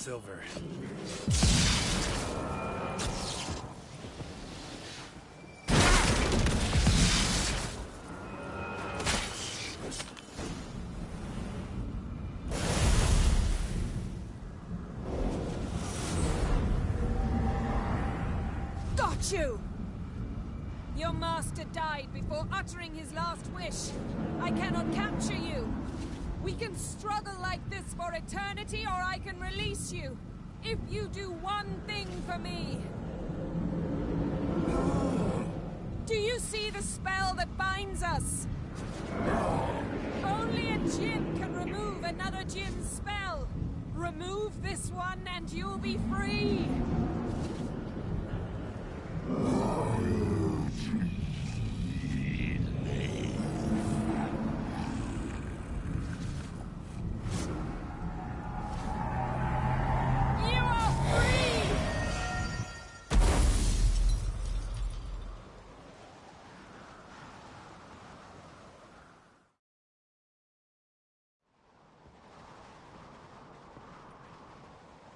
silver. Got you! Your master died before uttering his last wish. I cannot capture you. We can struggle like this for eternity, or I can release you. If you do one thing for me. Do you see the spell that binds us? Only a djinn can remove another djinn's spell. Remove this one and you'll be free.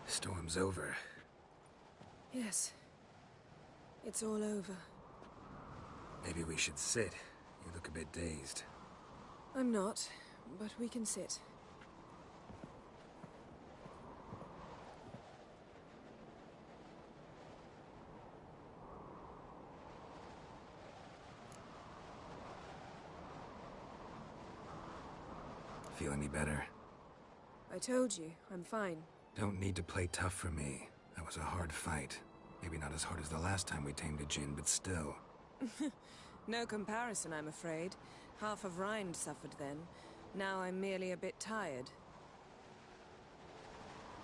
Storm's over. Yes. It's all over. Maybe we should sit. You look a bit dazed. I'm not, but we can sit. Feel any better? I told you, I'm fine. Don't need to play tough for me. That was a hard fight. Maybe not as hard as the last time we tamed a djinn, but still. No comparison, I'm afraid. Half of Rind suffered then. Now I'm merely a bit tired.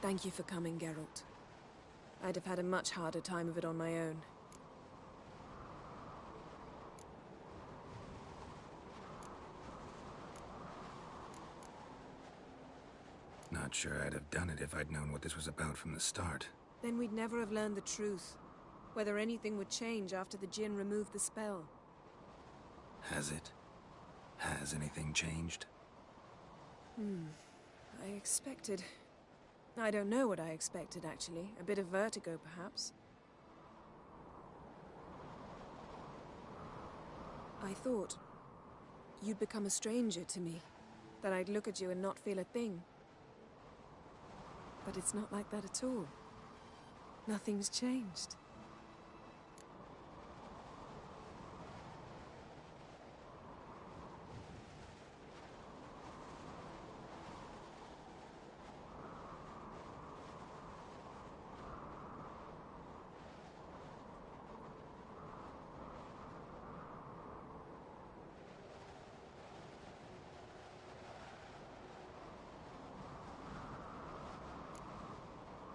Thank you for coming, Geralt. I'd have had a much harder time of it on my own. Not sure I'd have done it if I'd known what this was about from the start. Then we'd never have learned the truth. Whether anything would change after the djinn removed the spell. Has it? Has anything changed? I expected... I don't know what I expected, actually. A bit of vertigo, perhaps. I thought you'd become a stranger to me. That I'd look at you and not feel a thing. But it's not like that at all. Nothing's changed.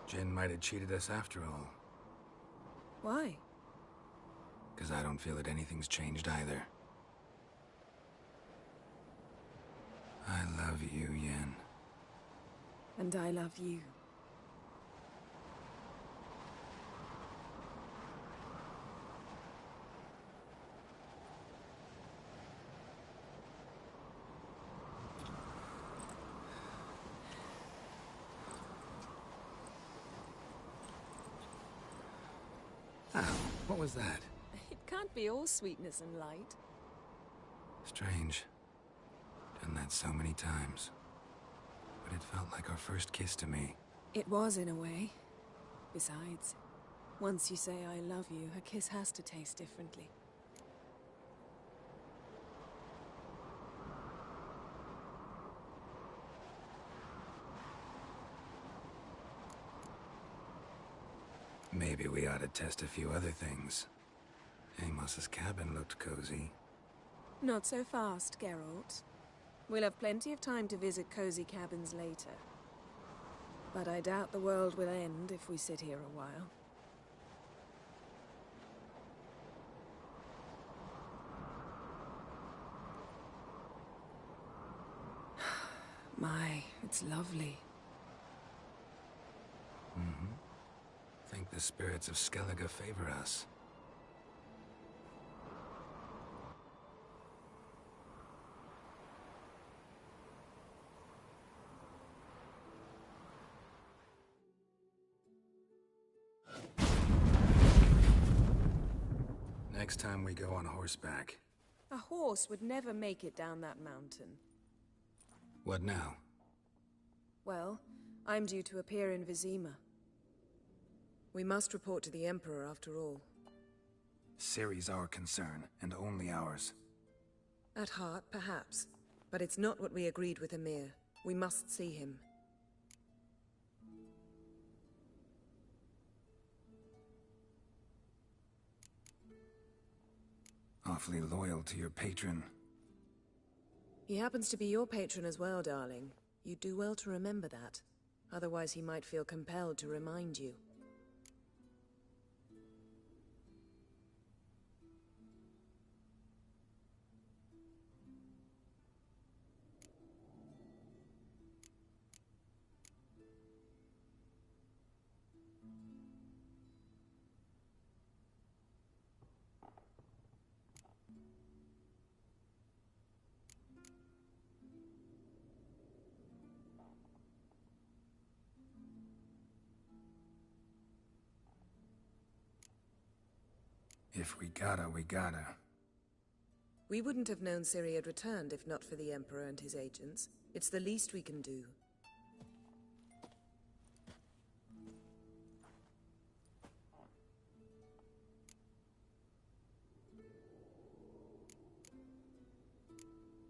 Jinn might have cheated us after all. Why? Because I don't feel that anything's changed either. I love you, Yen. And I love you. Oh, what was that? It can't be all sweetness and light. Strange. Done that so many times. But it felt like our first kiss to me. It was, in a way. Besides, once you say I love you, a kiss has to taste differently. Maybe we ought to test a few other things. Amos's cabin looked cozy. Not so fast, Geralt. We'll have plenty of time to visit cozy cabins later. But I doubt the world will end if we sit here a while. My, it's lovely. Mm-hmm. Think the spirits of Skellige favor us. Next time we go on horseback. A horse would never make it down that mountain. What now? Well, I'm due to appear in Vizima. We must report to the Emperor after all. Ciri's our concern, and only ours. At heart, perhaps. But it's not what we agreed with Emir. We must see him. Awfully loyal to your patron. He happens to be your patron as well, darling. You do well to remember that. Otherwise he might feel compelled to remind you. If we gotta, we gotta. We wouldn't have known Ciri had returned if not for the Emperor and his agents. It's the least we can do.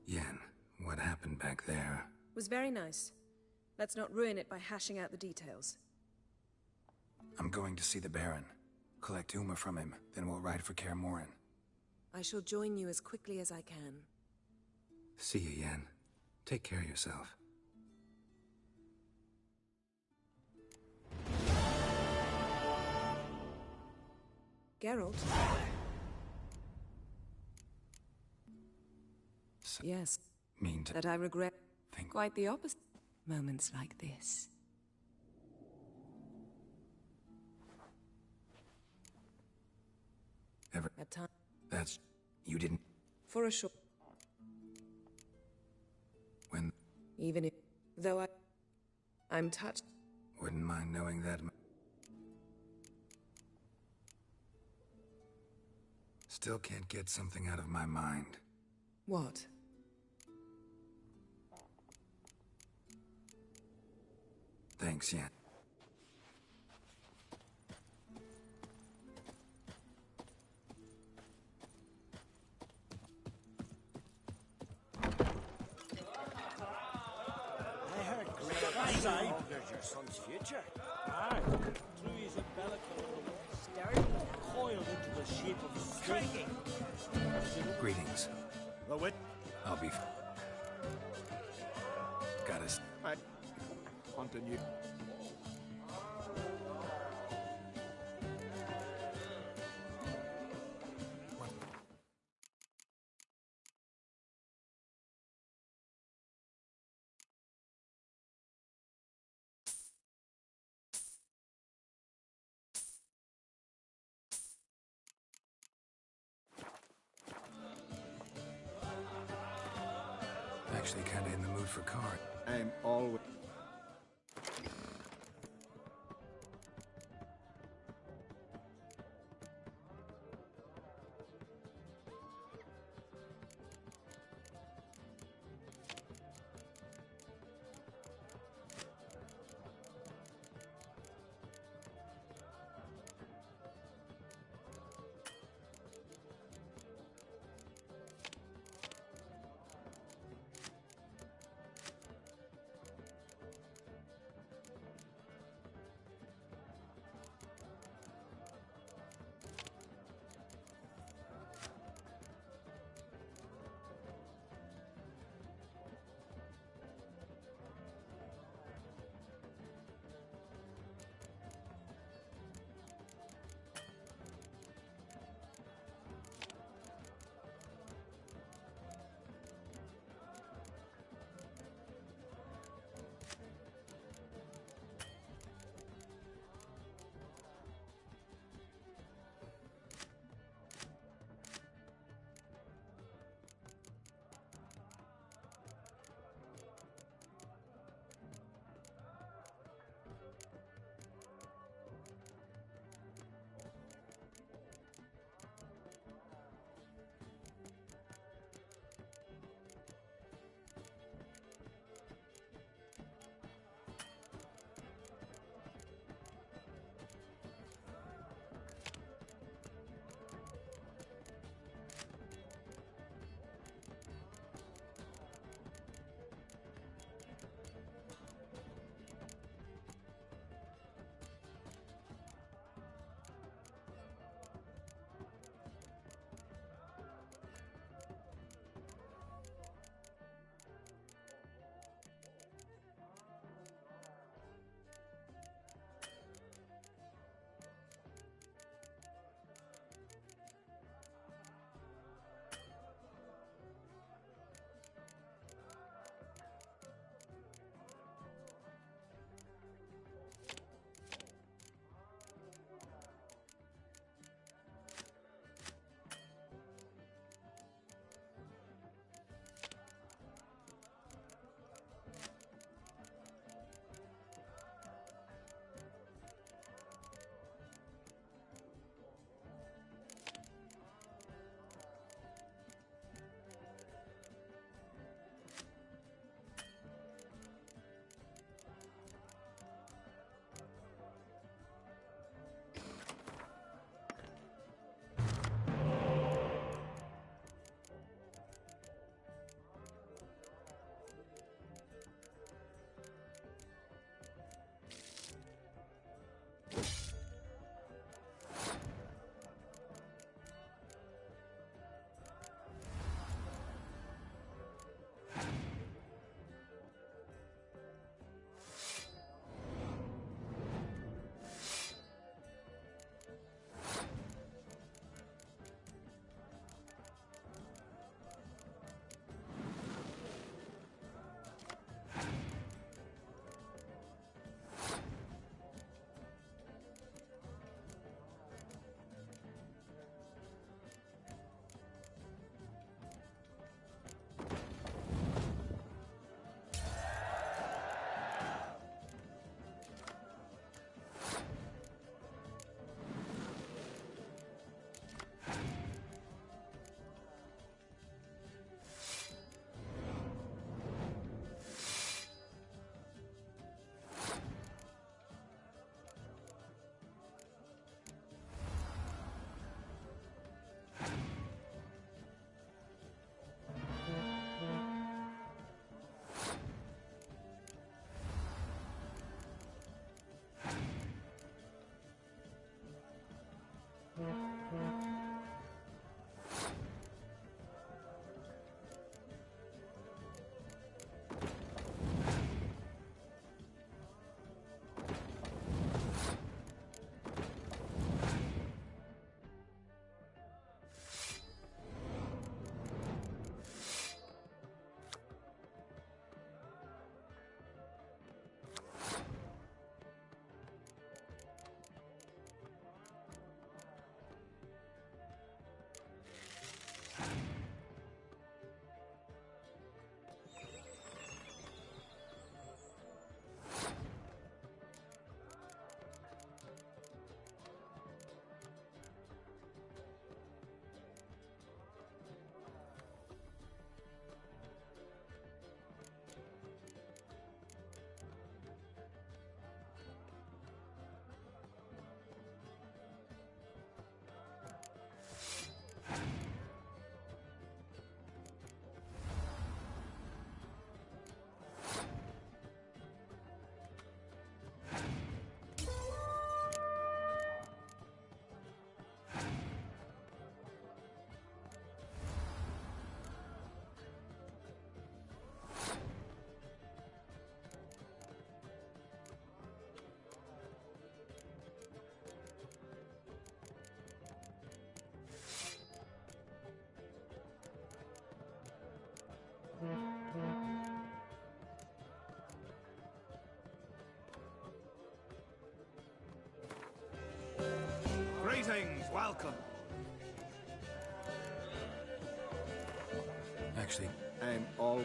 Yen, what happened back there? Was very nice. Let's not ruin it by hashing out the details. I'm going to see the Baron. Collect Uma from him, then we'll ride for Kaer Morhen. I shall join you as quickly as I can. See you, Yen. Take care of yourself. Geralt? So Yes. mean to That I regret. think. Quite the opposite. Moments like this. Ever. At times. That's. You didn't. For a short. When. Even if. Though I'm touched. Wouldn't mind knowing that. Still can't get something out of my mind. What? Thanks, Yen. I heard great side. There's your son's future. Aye, through his umbilical cord, coiled into the shape of a snake. Greetings. The wit. I'll be. Got us. I continue. Actually, kinda in the mood for card. I'm always. welcome. Actually, I'm all...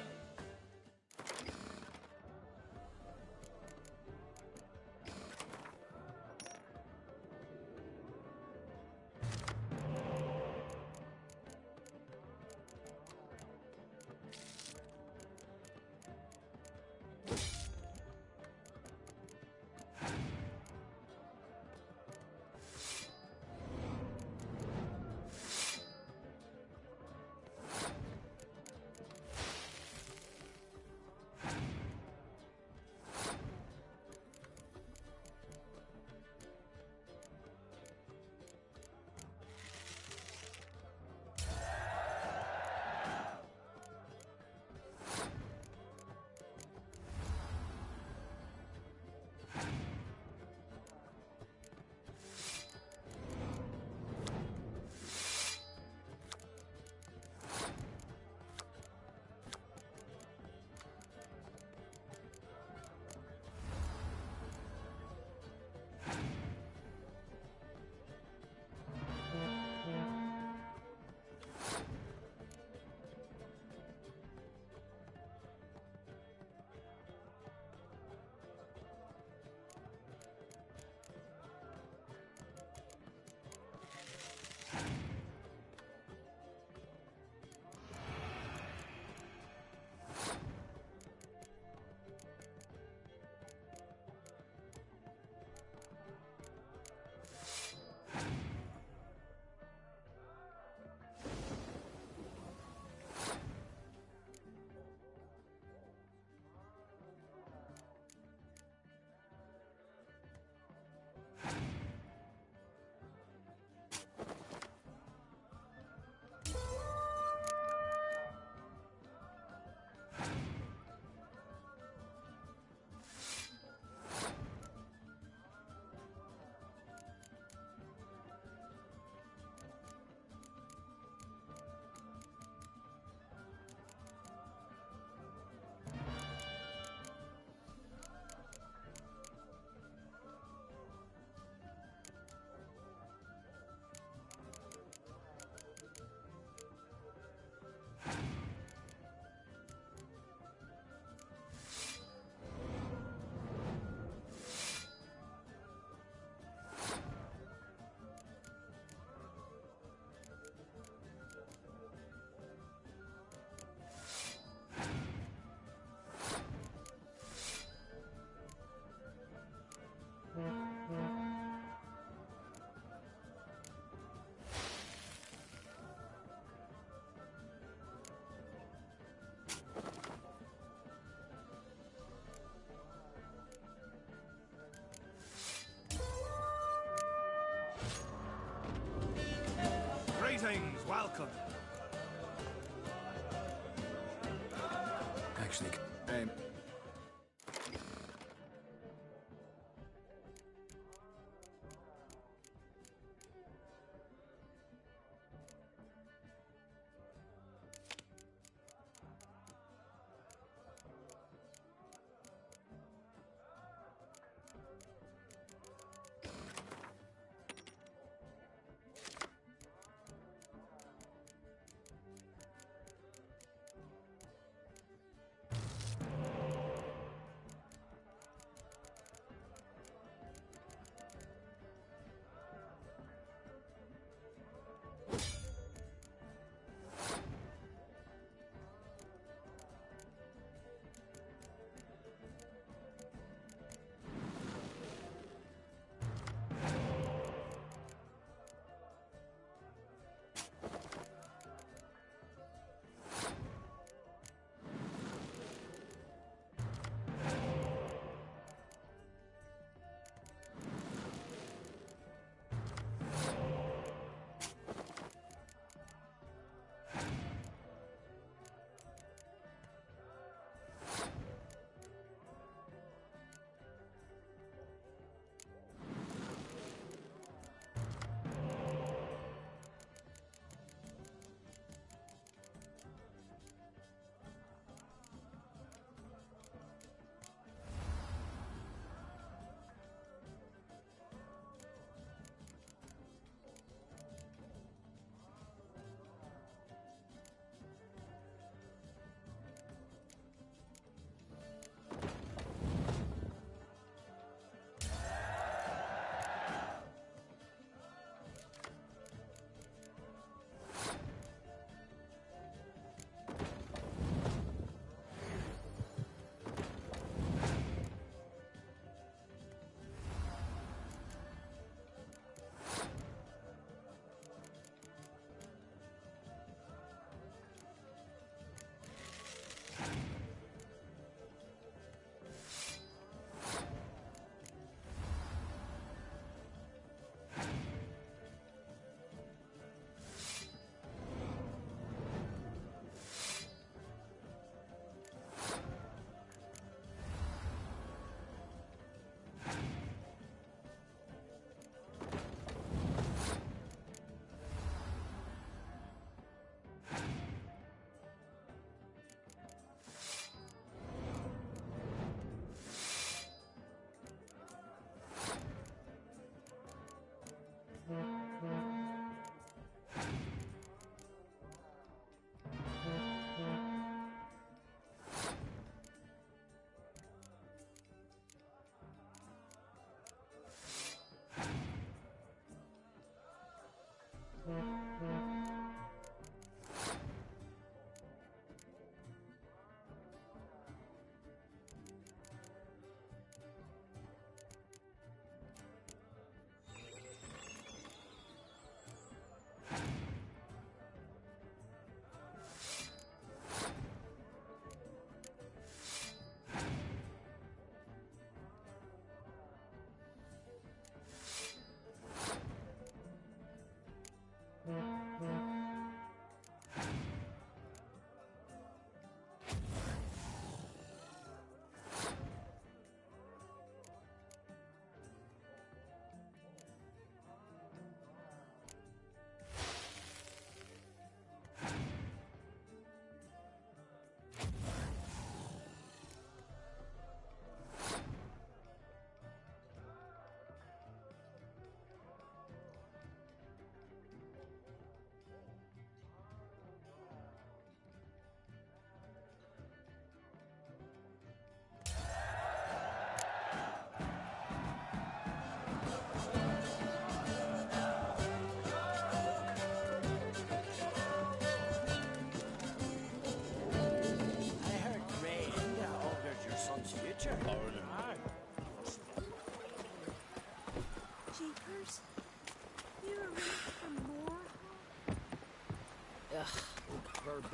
Greetings, welcome. actually, I'm...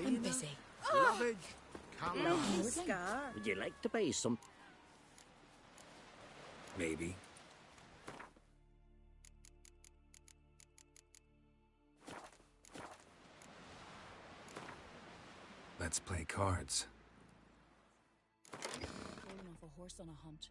I'm busy. Lovage, come on. Lovely scar. Would you like to buy some? Maybe. Let's play cards. Falling off a horse on a hunt.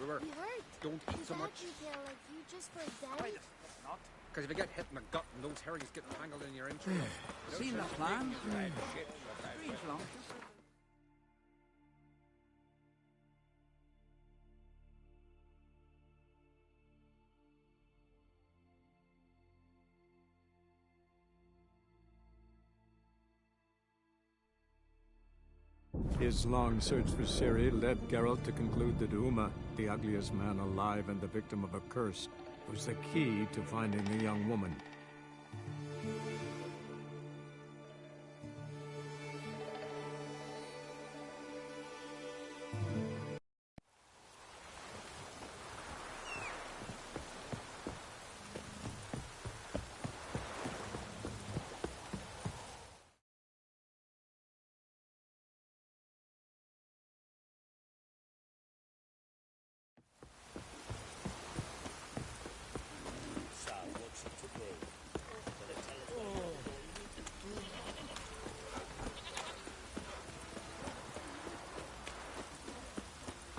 River, You hurt? don't eat so much. You feel like you just for dead? Not. Because if you get hit in the gut and those herrings get tangled in your entrails. Seen the plan? Shit. Strange long. His long search for Ciri led Geralt to conclude that Uma, the ugliest man alive and the victim of a curse, was the key to finding the young woman.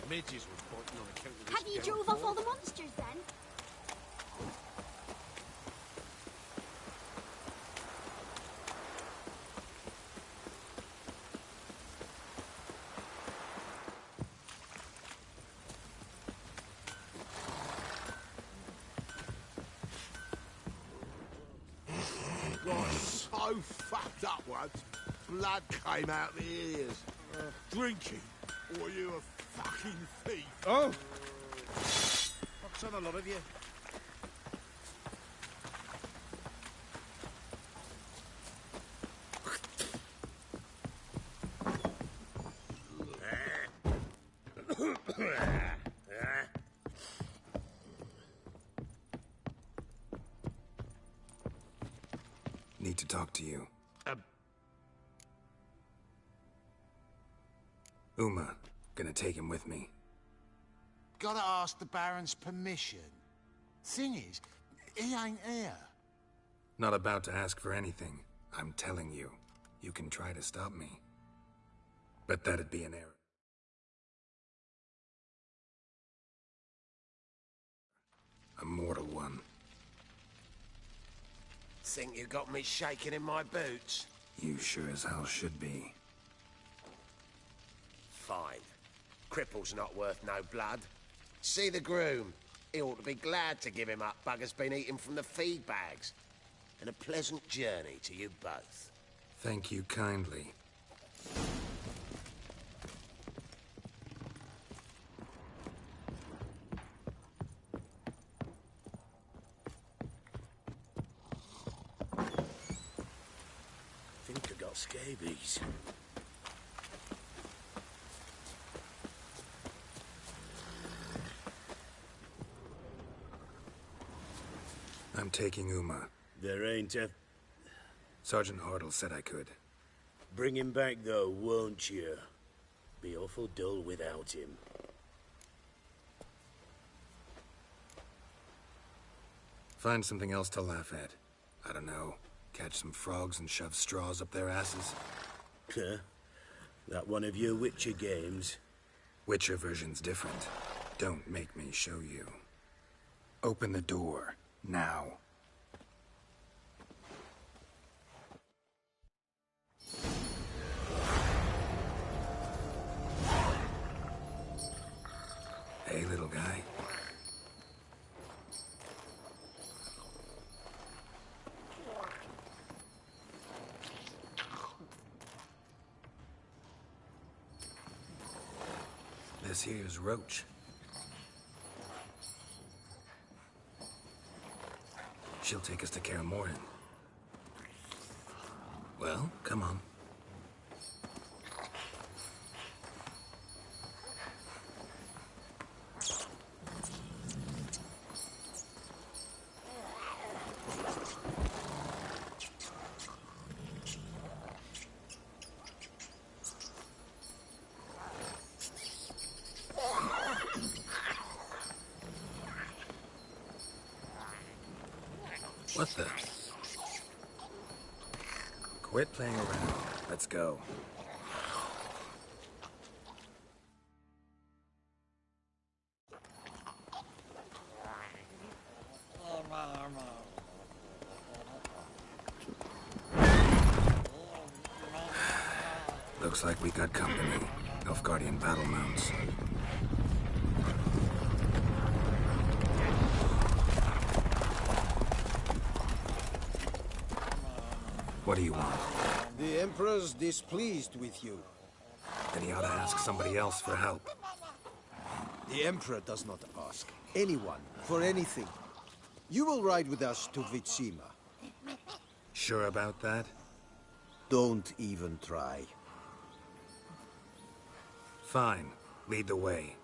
Midges was biting on account of this Have you drove off all the monsters then? Got so fucked up once, blood came out the ears. Drinking? Or you a fucking thief? Oh! What's on a lot of you? Need to talk to you. Uma, gonna take him with me. Gotta ask the Baron's permission. Thing is, he ain't here. Not about to ask for anything. I'm telling you, you can try to stop me. But that'd be an error. A mortal one. Think you got me shaking in my boots? You sure as hell should be. Fine. Cripple's not worth no blood. See the groom. He ought to be glad to give him up. Bugger's been eating from the feed bags. And a pleasant journey to you both. Thank you kindly. Think I got scabies. I'm taking Uma. There ain't a... Sergeant Hartle said I could. Bring him back, though, won't you? Be awful dull without him. Find something else to laugh at. I don't know. Catch some frogs and shove straws up their asses. Huh? That one of your Witcher games? Witcher version's different. Don't make me show you. Open the door. Now. Hey, little guy. This here's Roach. She'll take us to Kaer Morhen. Well, come on. What the? Quit playing around. Let's go. Looks like we got company. Nilfgaardian battle mounts. What do you want? The Emperor's displeased with you. Then he ought to ask somebody else for help. The Emperor does not ask anyone for anything. You will ride with us to Vitsima. Sure about that? Don't even try. Fine. Lead the way.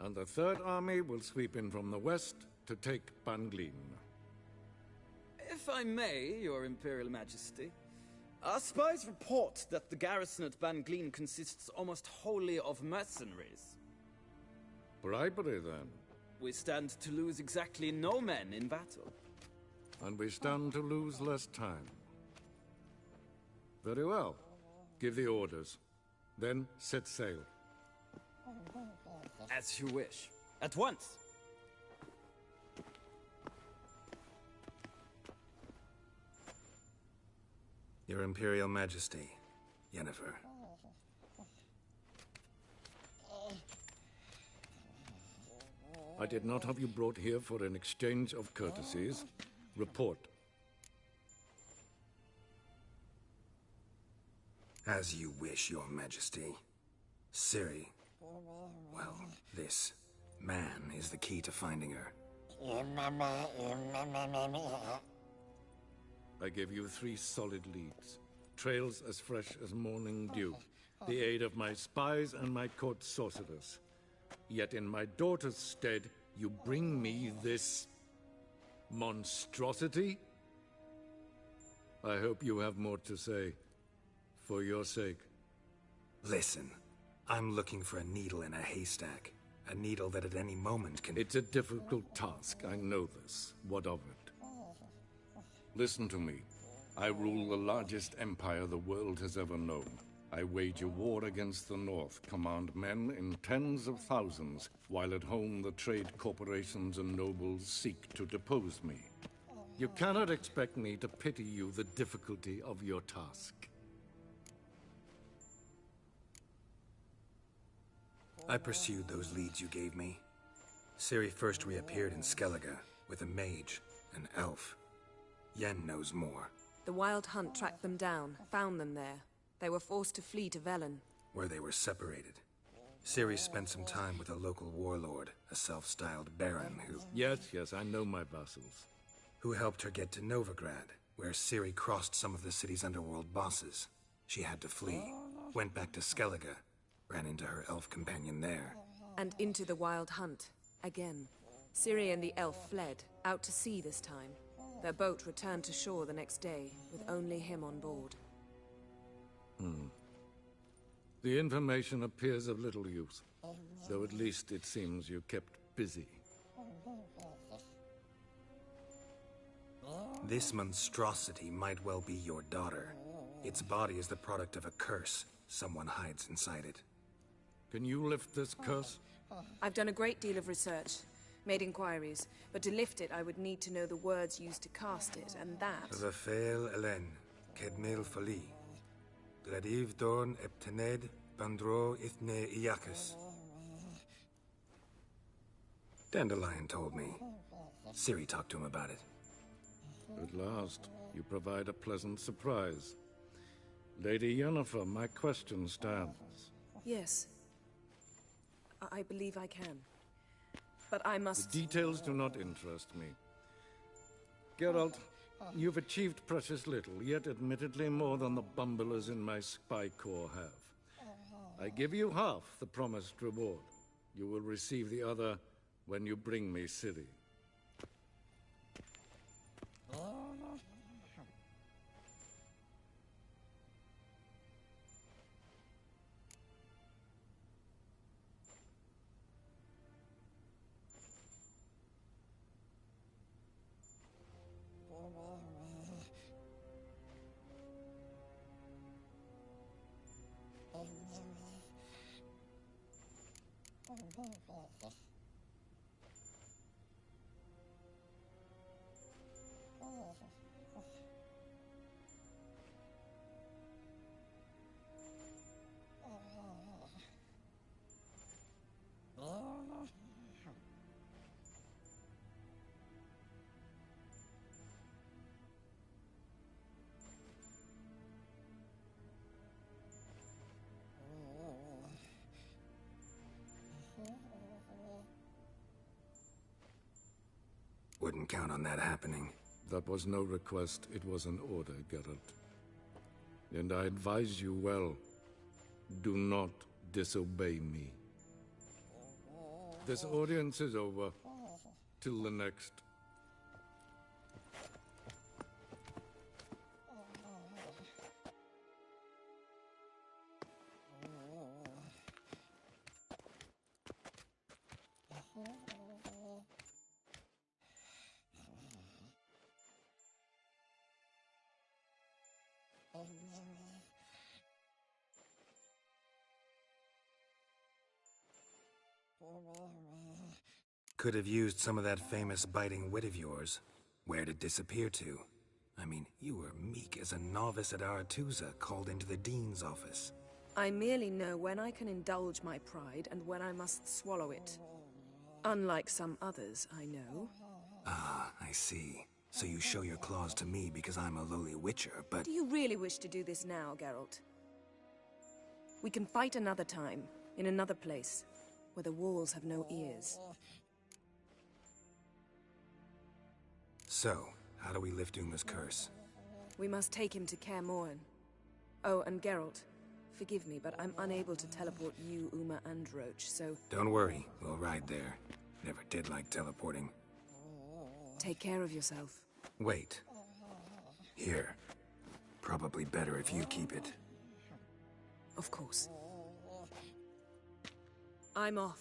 And the Third Army will sweep in from the west to take Banglin. If I may, Your Imperial Majesty, our spies report that the garrison at Ban Glean consists almost wholly of mercenaries. Bribery, then. We stand to lose exactly no men in battle. And we stand to lose less time. Very well. Give the orders. Then set sail. As you wish. At once! Your Imperial Majesty, Yennefer. I did not have you brought here for an exchange of courtesies. Report. As you wish, Your Majesty. Ciri. Well, this man is the key to finding her. I gave you 3 solid leads. Trails as fresh as morning dew. The aid of my spies and my court sorcerers. Yet in my daughter's stead, you bring me this monstrosity? I hope you have more to say. For your sake. Listen, I'm looking for a needle in a haystack. A needle that at any moment can... It's a difficult task, I know this. What of it? Listen to me. I rule the largest empire the world has ever known. I wage a war against the North, command men in tens of thousands, while at home the trade corporations and nobles seek to depose me. You cannot expect me to pity you the difficulty of your task. I pursued those leads you gave me. Ciri first reappeared in Skellige with a mage, an elf. Yen knows more. The Wild Hunt tracked them down, found them there. They were forced to flee to Velen, where they were separated. Ciri spent some time with a local warlord, a self-styled baron who... Yes, I know my vassals. Who helped her get to Novigrad, where Ciri crossed some of the city's underworld bosses. She had to flee, went back to Skellige, ran into her elf companion there. And into the Wild Hunt, again. Ciri and the elf fled, out to sea this time. Their boat returned to shore the next day, with only him on board. The information appears of little use, though at least it seems you kept busy. This monstrosity might well be your daughter. Its body is the product of a curse. Someone hides inside it. Can you lift this curse? I've done a great deal of research, made inquiries, but to lift it I would need to know the words used to cast it, and that... Rafael Elen, Kedmil Fali. Gladiv Dorn Eptened Bandro Ithne Iacus. Dandelion told me. Ciri talked to him about it. At last, you provide a pleasant surprise. Lady Yennefer, my question stands. Yes. I believe I can. But I must... The details do not interest me. Geralt, you've achieved precious little, yet admittedly more than the bumblers in my spy corps have. I give you half the promised reward. You will receive the other when you bring me Ciri. Wouldn't count on that happening. That was no request, it was an order, Geralt. And I advise you well, do not disobey me. This audience is over. Till the next. Could have used some of that famous biting wit of yours. Where'd it disappear to? I mean, you were meek as a novice at Aretusa called into the Dean's office. I merely know when I can indulge my pride and when I must swallow it. Unlike some others, I know. Ah, I see. So you show your claws to me because I'm a lowly witcher, but... Do you really wish to do this now, Geralt? We can fight another time, in another place, where the walls have no ears. So, how do we lift Uma's curse? We must take him to Kaer Morhen. Oh, and Geralt, forgive me, but I'm unable to teleport you, Uma, and Roach, so... Don't worry, we'll ride there. Never did like teleporting. Take care of yourself. Wait. Here. Probably better if you keep it. Of course. I'm off.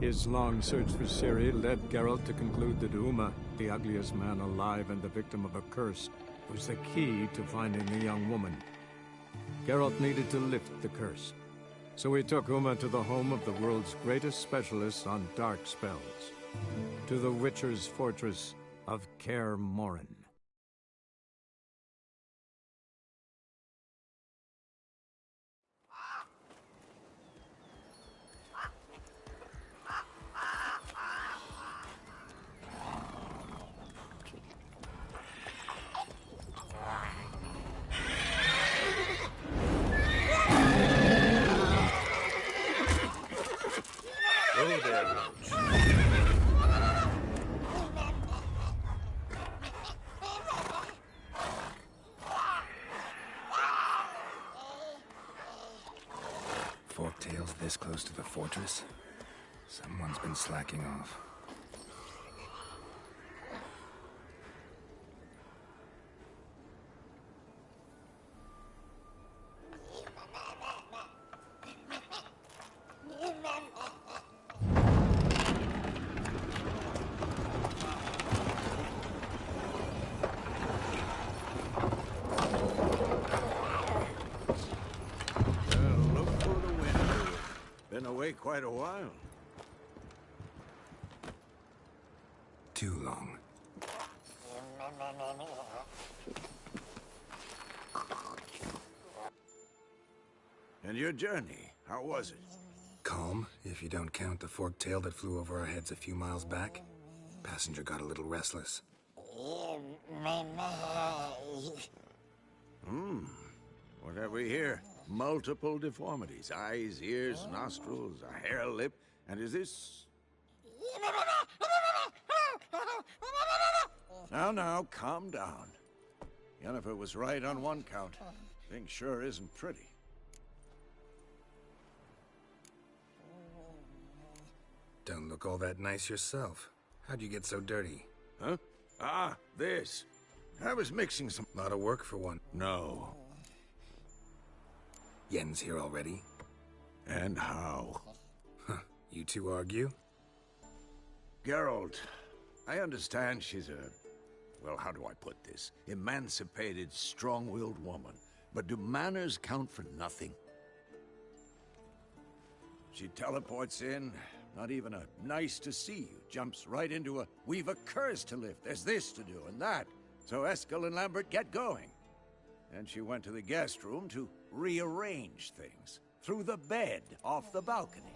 His long search for Ciri led Geralt to conclude that Uma, the ugliest man alive and the victim of a curse, was the key to finding the young woman. Geralt needed to lift the curse, so he took Uma to the home of the world's greatest specialists on dark spells, to the Witcher's fortress of Kaer Morhen. Forktails this close to the fortress? Someone's been slacking off. Quite a while. Too long. And your journey, how was it? Calm, if you don't count the forktail that flew over our heads a few miles back. Passenger got a little restless. What have we here? Multiple deformities. Eyes, ears, nostrils, a hair lip. And is this... Now, calm down. Yennefer was right on one count. Thing sure isn't pretty. Don't look all that nice yourself. How'd you get so dirty? Huh? Ah, this. I was mixing some... Lot of work for one. No. Yen's here already? And how? Huh. You two argue? Geralt, I understand she's a... Well, how do I put this? Emancipated, strong-willed woman. But do manners count for nothing? She teleports in, not even a nice to see you. Jumps right into a, we've a curse to lift, there's this to do and that. So Eskel and Lambert get going. And she went to the guest room to rearrange things. Through the bed, off the balcony.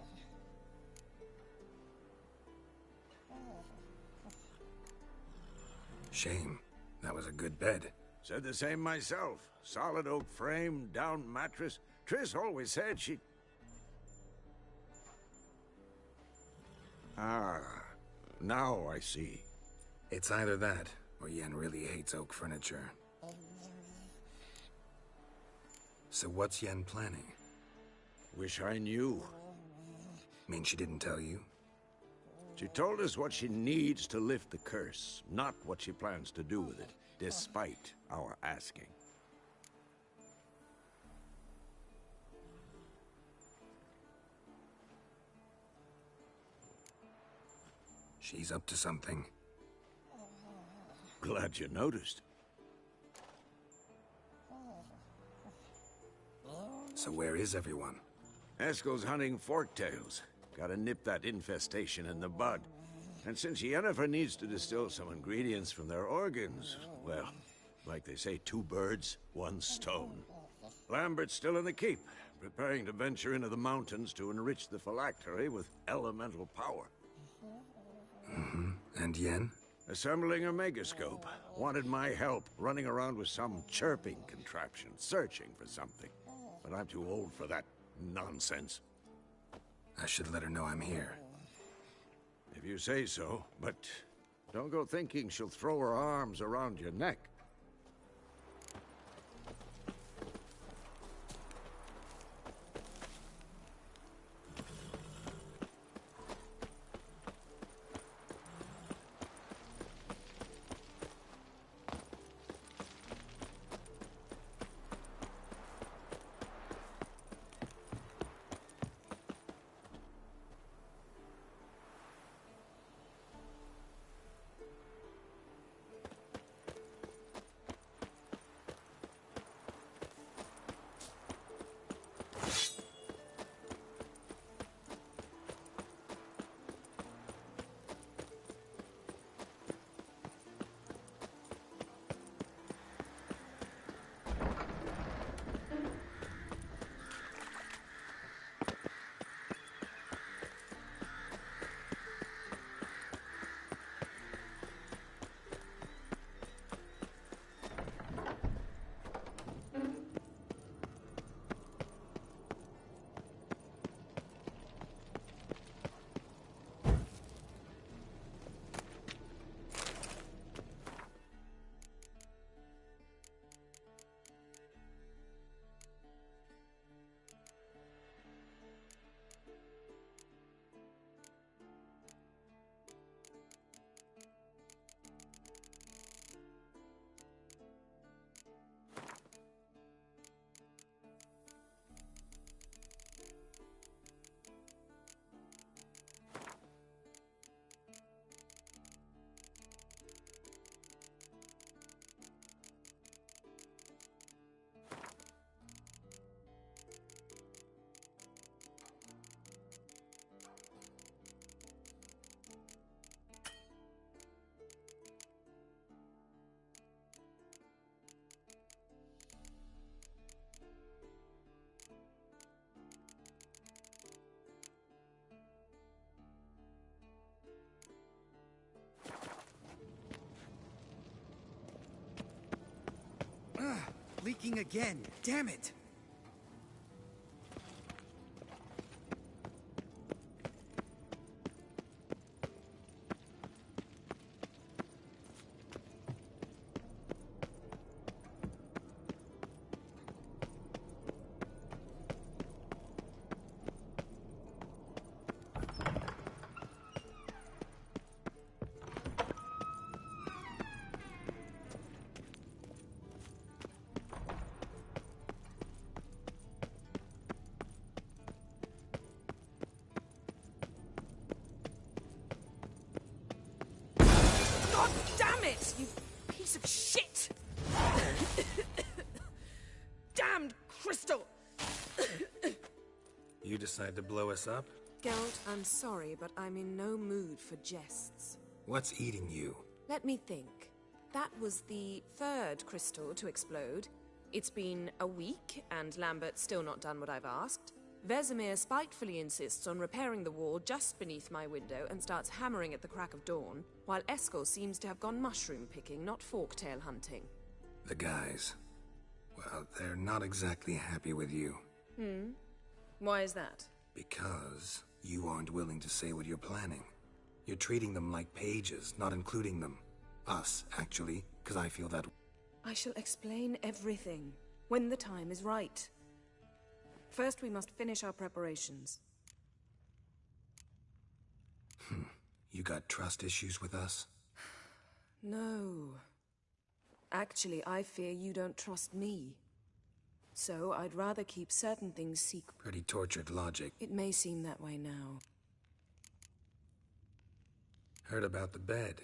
Shame. That was a good bed. Said the same myself. Solid oak frame, down mattress. Triss always said she... Ah, now I see. It's either that, or Yen really hates oak furniture. So what's Yen planning? Wish I knew. Mean she didn't tell you? She told us what she needs to lift the curse, not what she plans to do with it, despite our asking. She's up to something. Glad you noticed. So where is everyone? Eskel's hunting forktails. Gotta nip that infestation in the bud. And since Yennefer needs to distill some ingredients from their organs, well, like they say, 2 birds, 1 stone. Lambert's still in the keep, preparing to venture into the mountains to enrich the phylactery with elemental power. And Yen? Assembling a megascope. Wanted my help running around with some chirping contraption, searching for something. But I'm too old for that nonsense. I should let her know I'm here. If you say so, but don't go thinking she'll throw her arms around your neck. Leaking again. Damn it! God damn it, you piece of shit! Damned crystal! You decide to blow us up? Geralt, I'm sorry, but I'm in no mood for jests. What's eating you? Let me think. That was the 3rd crystal to explode. It's been a week, and Lambert's still not done what I've asked. Vesemir spitefully insists on repairing the wall just beneath my window and starts hammering at the crack of dawn, while Eskel seems to have gone mushroom picking, not forktail hunting. The guys. Well, they're not exactly happy with you. Why is that? Because you aren't willing to say what you're planning. You're treating them like pages, not including them. Us, actually, because I feel that... I shall explain everything, when the time is right. First, we must finish our preparations. You got trust issues with us? No. Actually, I fear you don't trust me. So, I'd rather keep certain things secret. Pretty tortured logic. It may seem that way now. Heard about the bed.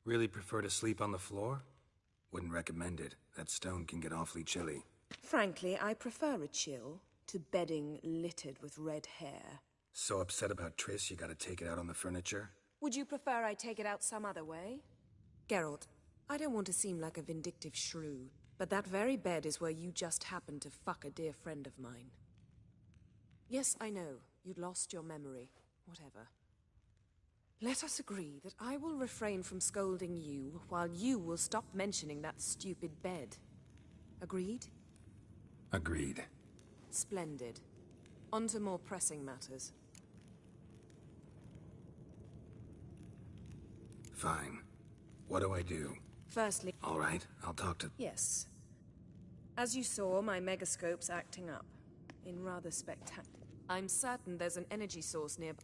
Really prefer to sleep on the floor? Wouldn't recommend it. That stone can get awfully chilly. Frankly, I prefer a chill to bedding littered with red hair. So upset about Triss you gotta take it out on the furniture? Would you prefer I take it out some other way? Geralt, I don't want to seem like a vindictive shrew, but that very bed is where you just happened to fuck a dear friend of mine. Yes, I know, you'd lost your memory. Whatever. Let us agree that I will refrain from scolding you, while you will stop mentioning that stupid bed. Agreed? Agreed. Splendid. On to more pressing matters. Fine. What do I do? Firstly... All right, I'll talk to... Yes. As you saw, my megascope's acting up. In rather spectacular... I'm certain there's an energy source nearby.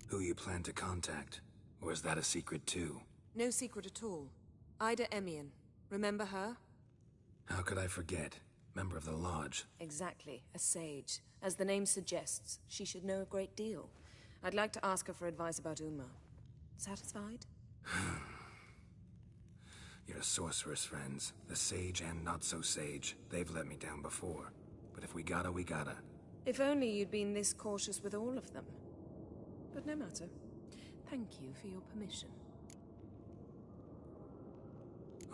Who you plan to contact? Or is that a secret too? No secret at all. Ida Emian. Remember her? How could I forget? Member of the Lodge. Exactly. A sage. As the name suggests, she should know a great deal. I'd like to ask her for advice about Uma. Satisfied? Your sorceress friends, the sage and not-so-sage, they've let me down before. But if we gotta, we gotta. If only you'd been this cautious with all of them. But no matter. Thank you for your permission.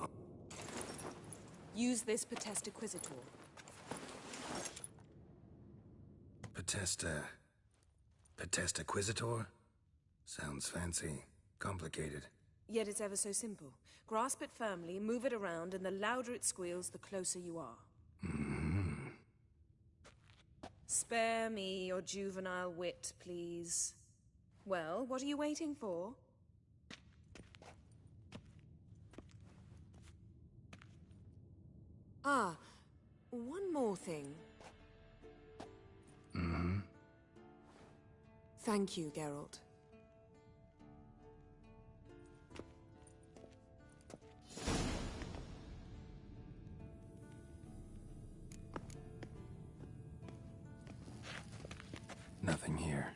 Oh. Use this Potesta Quisitor. Potesta Quisitor? Sounds fancy. Complicated. Yet it's ever so simple. Grasp it firmly, move it around, and the louder it squeals, the closer you are. Spare me your juvenile wit, please. Well, what are you waiting for? Ah, one more thing. Thank you, Geralt. Nothing here.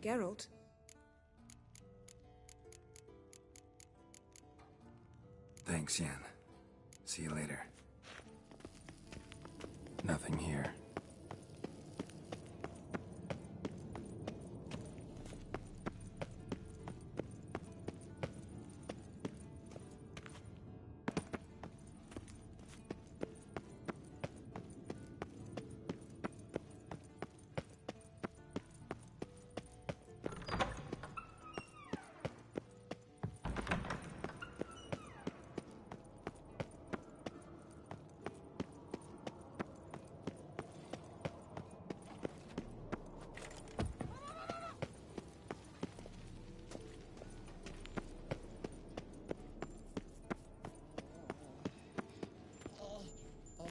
Geralt? Thanks, Yen. See you later. Nothing here.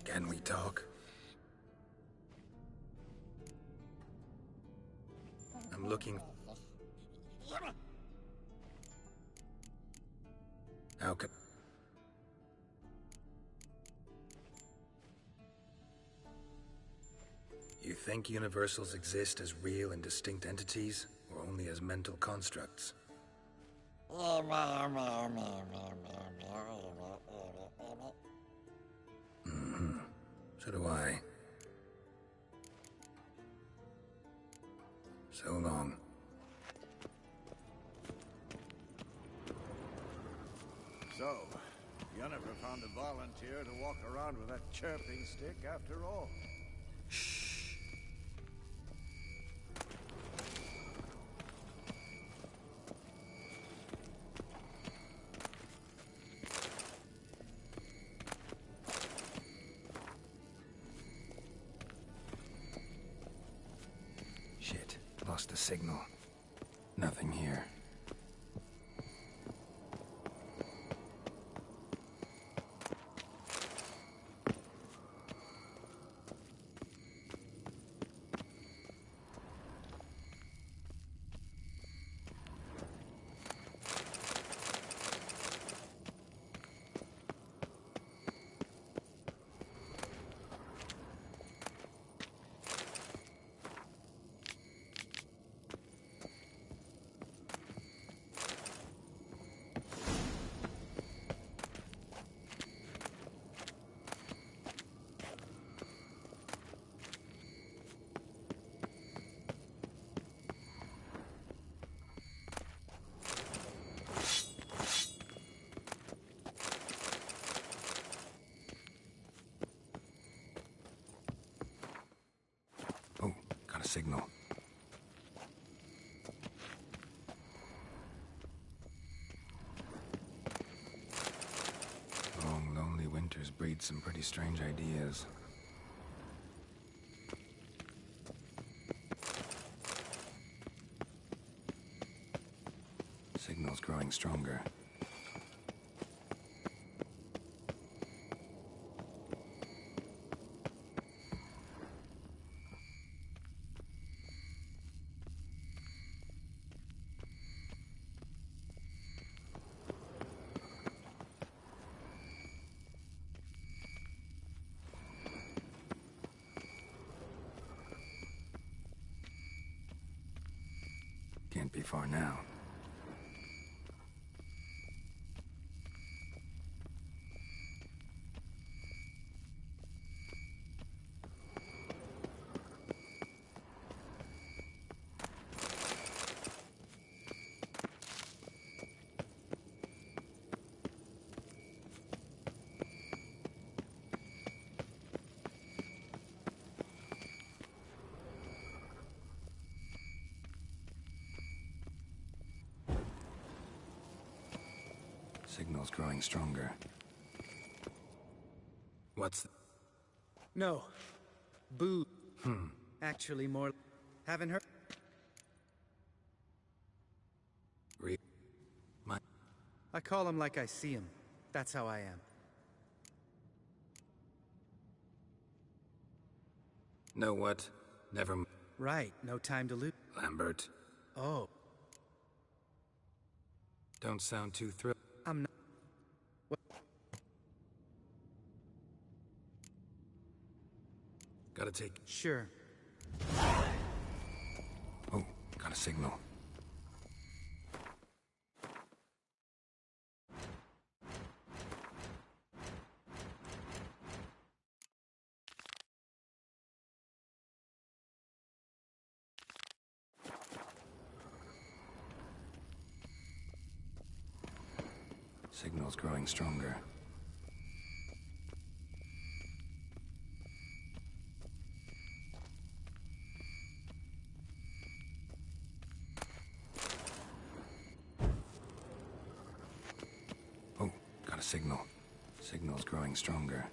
Can we talk? I'm looking... How could... You think universals exist as real and distinct entities, or only as mental constructs? So do I. So long. So, you never found a volunteer to walk around with that chirping stick after all? Shh. Shit, lost the signal. Nothing here. Got a signal. Long, lonely winters breed some pretty strange ideas. Signal's growing stronger. Can't be far now. Signal's growing stronger. What's... No. Boo. Actually more... Haven't heard... I call him like I see him. That's how I am. Know what? Never... Right, no time to lose. Lambert. Oh. Don't sound too thrilled. I'm not... What? Gotta take... Sure. Oh, got a signal. Signal's growing stronger. Oh, got a signal. Signal's growing stronger.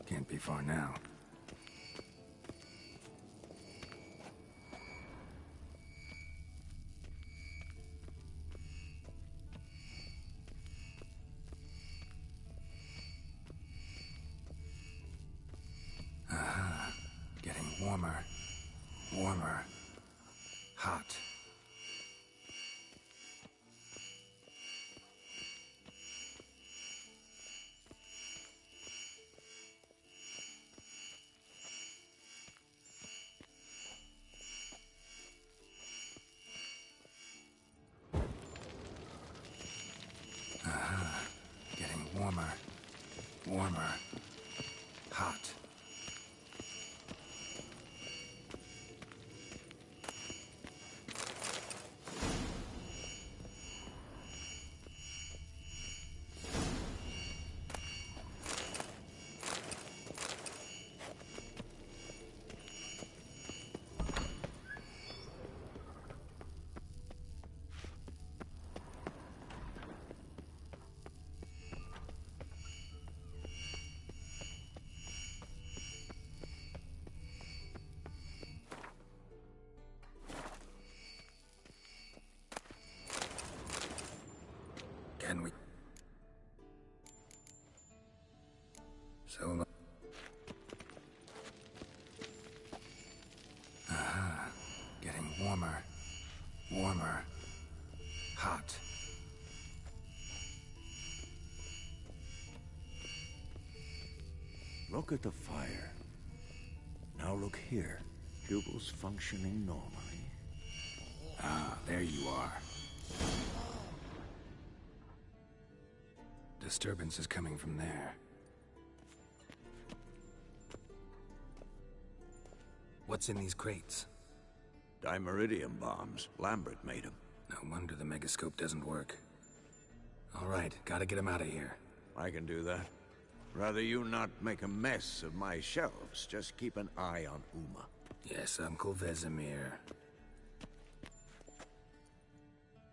Can't be far now. Warmer. Warmer. Hot. Getting warmer. Warmer. Hot. Can we? So long. Getting warmer. Warmer. Hot. Look at the fire. Now look here. Jubal's functioning normally. Ah, there you are. Disturbance is coming from there. What's in these crates? Dimeridium bombs. Lambert made them. No wonder the megascope doesn't work. All right, gotta get him out of here. I can do that. Rather you not make a mess of my shelves. Just keep an eye on Uma. Yes, Uncle Vesemir.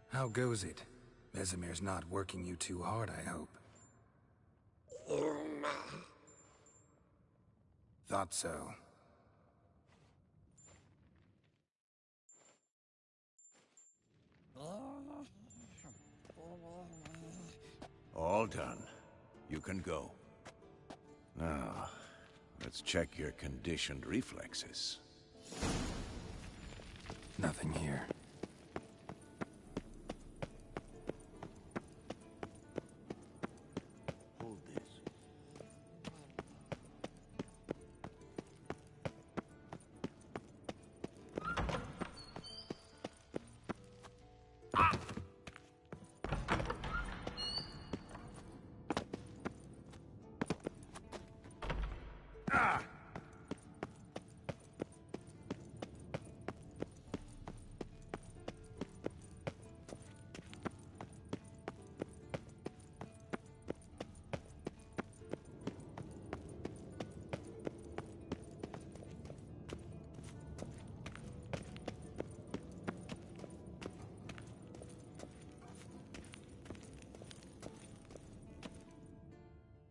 How goes it? Vesemir's not working you too hard, I hope. Uma. Thought so. All done. You can go. Now, let's check your conditioned reflexes. Nothing here. Hold this.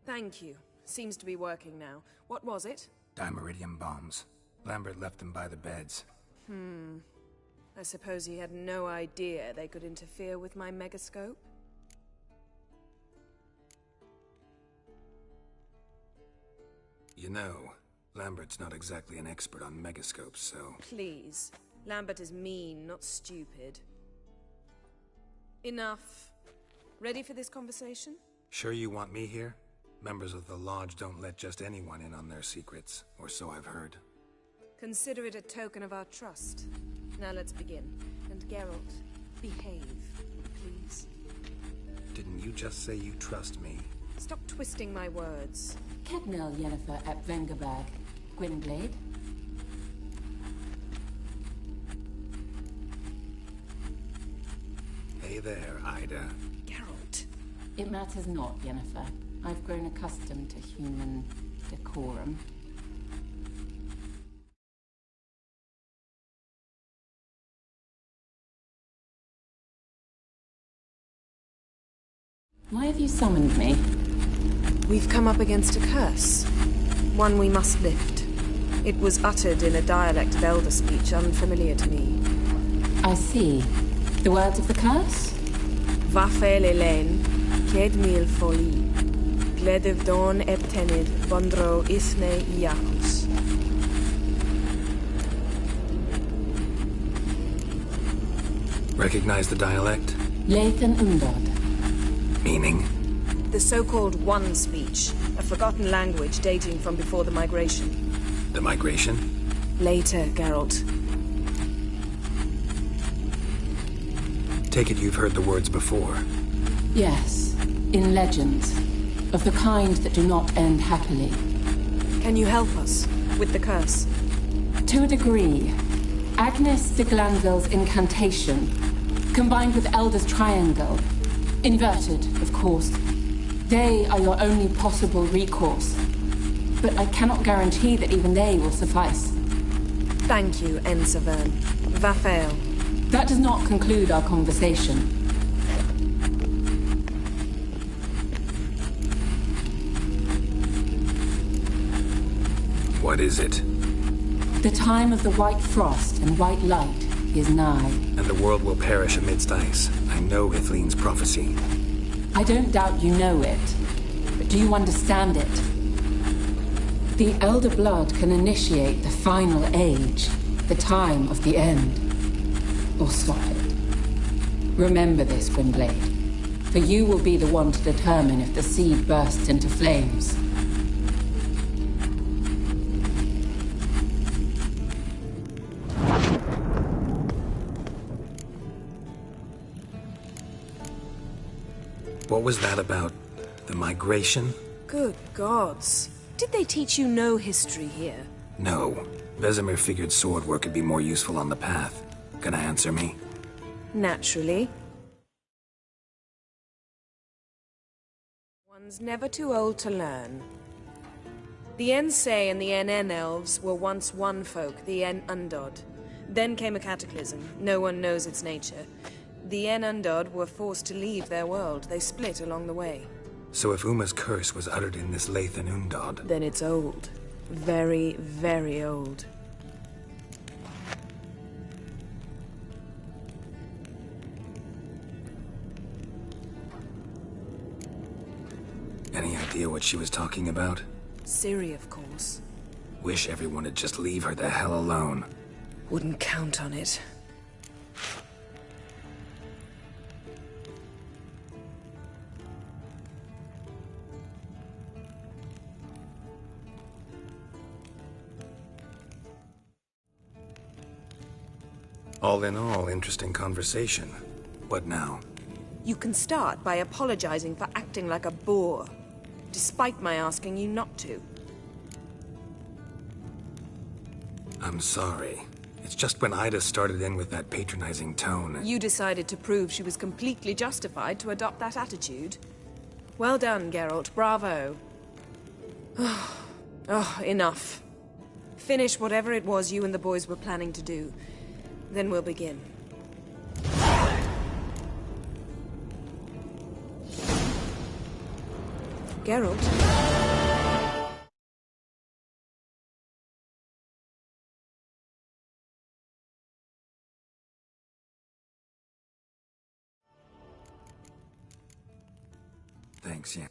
Thank you. Seems to be working now. What was it? Dimeridium bombs. Lambert left them by the beds. I suppose he had no idea they could interfere with my megascope? You know, Lambert's not exactly an expert on megascopes, so... Please. Lambert is mean, not stupid. Enough. Ready for this conversation? Sure you want me here? Members of the Lodge don't let just anyone in on their secrets, or so I've heard. Consider it a token of our trust. Now let's begin. And Geralt, behave, please. Didn't you just say you trust me? Stop twisting my words. Kednel Yennefer at Vengerberg. Gwynblade. Hey there, Ida. Geralt. It matters not, Yennefer. I've grown accustomed to human decorum. Why have you summoned me? We've come up against a curse. One we must lift. It was uttered in a dialect of Elder speech unfamiliar to me. I see. The words of the curse? Vafael Elaine, Ked mil foli, Gledev don eptenid, Bondro isne iacus. Recognize the dialect? Lathan Undod. Meaning? The so-called One speech, a forgotten language dating from before the migration. The migration? Later, Geralt. Take it you've heard the words before. Yes, in legends. Of the kind that do not end happily. Can you help us with the curse? To a degree. Agnes de Glanville's incantation, combined with Elder's triangle, inverted, of course. They are your only possible recourse. But I cannot guarantee that even they will suffice. Thank you, Ensevern. Vafael. That does not conclude our conversation. What is it? The time of the white frost and white light is nigh. And the world will perish amidst ice. I know Ithleen's prophecy. I don't doubt you know it. But do you understand it? The Elder Blood can initiate the final age, the time of the end. Or stop it. Remember this, Gwynblade. For you will be the one to determine if the seed bursts into flames. What was that about? The migration? Good gods. Did they teach you no history here? No. Vesemir figured sword work could be more useful on the path. Gonna answer me? Naturally. One's never too old to learn. The Ensei and the NN elves were once one folk, the En Undod. Then came a cataclysm. No one knows its nature. The En Undod were forced to leave their world. They split along the way. So if Uma's curse was uttered in this Lathan Undod... Then it's old. Very, very old. Any idea what she was talking about? Ciri, of course. Wish everyone would just leave her the hell alone. Wouldn't count on it. All in all, interesting conversation. What now? You can start by apologizing for acting like a boor, despite my asking you not to. I'm sorry. It's just when Ida started in with that patronizing tone... You decided to prove she was completely justified to adopt that attitude. Well done, Geralt. Bravo. Oh, enough. Finish whatever it was you and the boys were planning to do. Then we'll begin. Geralt? Thanks, yeah.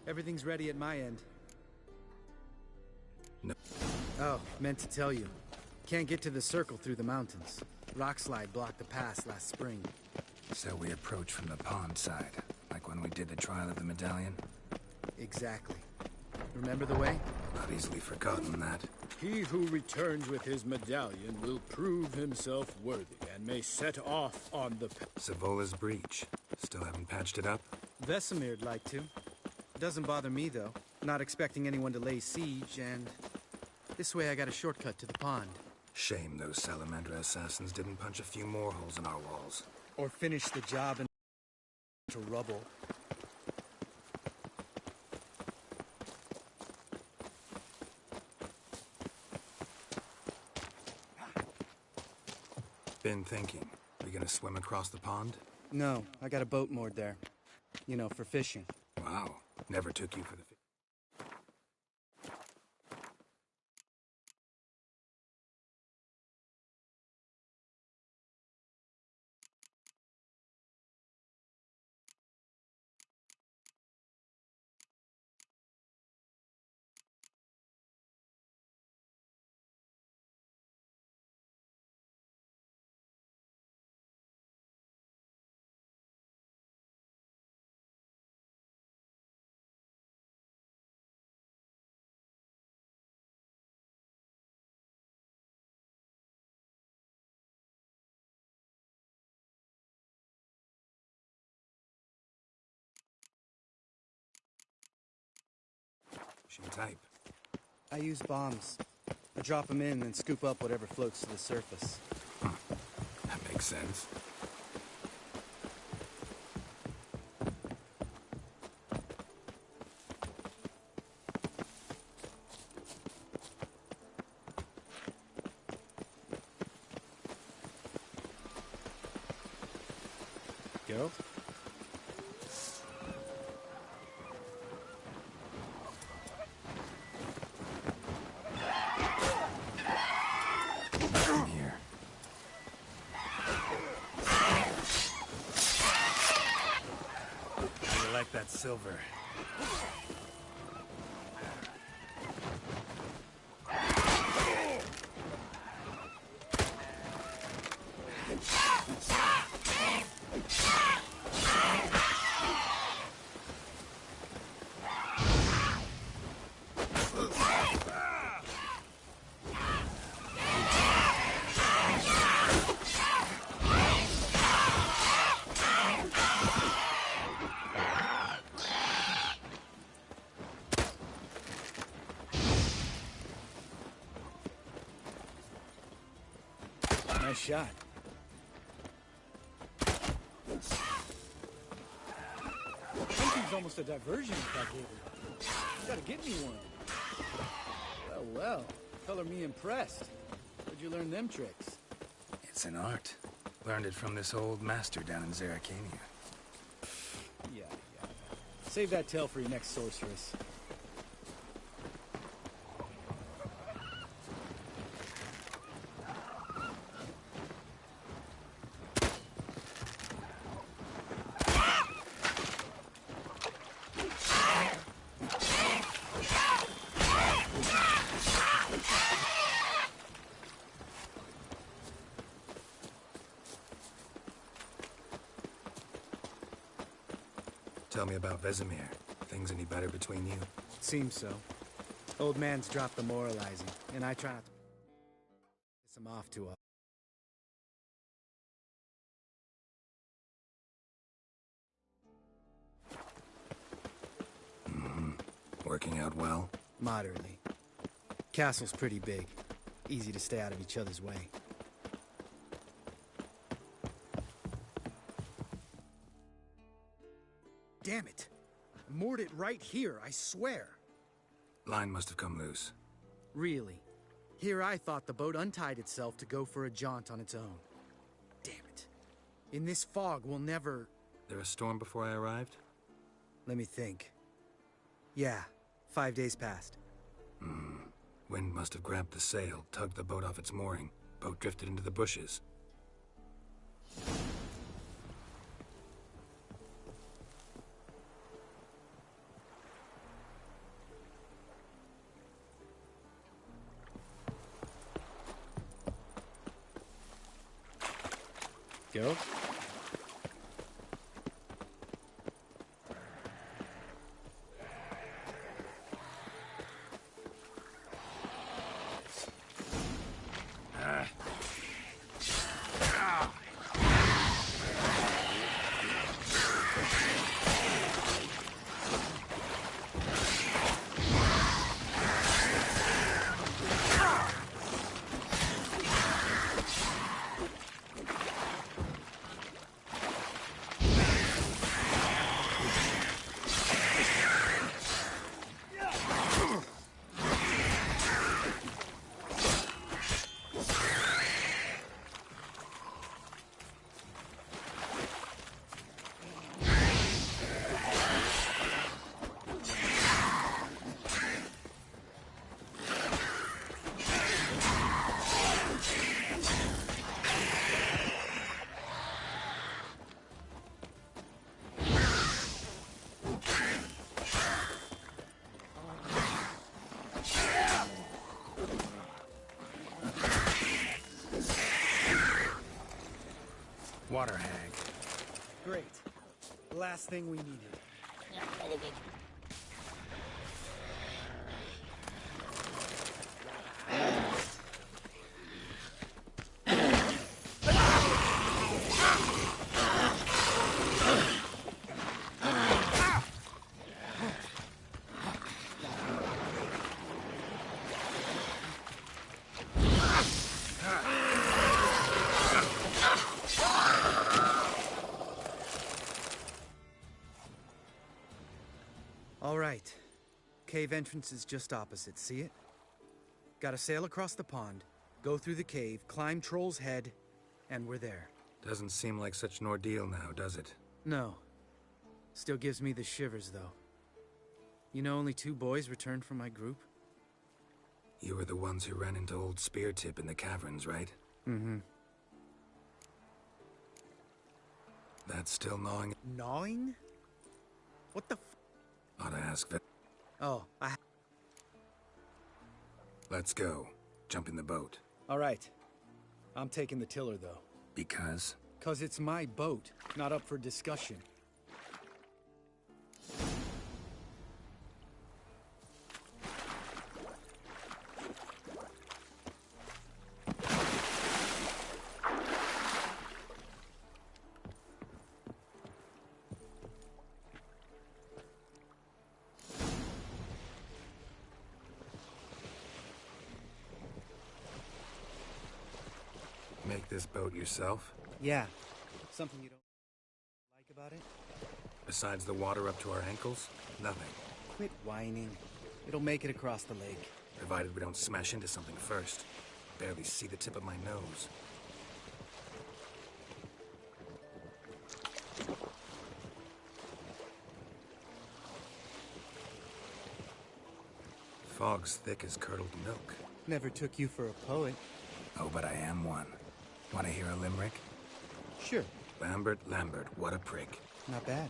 Everything's ready at my end. No. Oh, meant to tell you. Can't get to the circle through the mountains. Rockslide blocked the pass last spring. So we approach from the pond side, like when we did the trial of the medallion? Exactly. Remember the way? Not easily forgotten that. He who returns with his medallion will prove himself worthy and may set off on the Savola's breach. Still haven't patched it up? Vesemir'd like to. Doesn't bother me, though. Not expecting anyone to lay siege, and... this way I got a shortcut to the pond. Shame those Salamandra assassins didn't punch a few more holes in our walls. Or finish the job and to rubble. Been thinking. We gonna swim across the pond? No, I got a boat moored there. You know, for fishing. Wow. Never took you for the... Type. I use bombs. I drop them in and scoop up whatever floats to the surface. That makes sense. Geralt. Nothing here. How you like that silver? Nice shot. Hunting's almost a diversion if I gave it. You gotta get me one. Well, well. Color me impressed. Where'd you learn them tricks? It's an art. Learned it from this old master down in Zerrikania. Yeah. Save that tale for your next sorceress. Tell me about Vesemir. Things any better between you? Seems so. Old man's dropped the moralizing, and I try not to piss him off too often. Working out well? Moderately. Castle's pretty big. Easy to stay out of each other's way. Damn it! I moored it right here, I swear. Line must have come loose. Really? Here I thought the boat untied itself to go for a jaunt on its own. Damn it. In this fog, we'll never... There a storm before I arrived? Let me think. Yeah, 5 days passed. Wind must have grabbed the sail, tugged the boat off its mooring. Boat drifted into the bushes. Geralt? Water hag. Great. Last thing we needed. All right. Cave entrance is just opposite, see it? Gotta sail across the pond, go through the cave, climb Troll's Head, and we're there. Doesn't seem like such an ordeal now, does it? No. Still gives me the shivers, though. You know only 2 boys returned from my group? You were the ones who ran into old Speartip in the caverns, right? Mm-hmm. That's still gnawing? Gnawing? What the f— Ought to ask that. Oh, Let's go. Jump in the boat. All right. I'm taking the tiller, though. Because? 'Cause it's my boat, not up for discussion. Make this boat yourself? Yeah. Something you don't like about it? Besides the water up to our ankles? Nothing. Quit whining. It'll make it across the lake. Provided we don't smash into something first. Barely see the tip of my nose. Fog's thick as curdled milk. Never took you for a poet. Oh, but I am one. Want to hear a limerick? Sure. Lambert, what a prick. Not bad.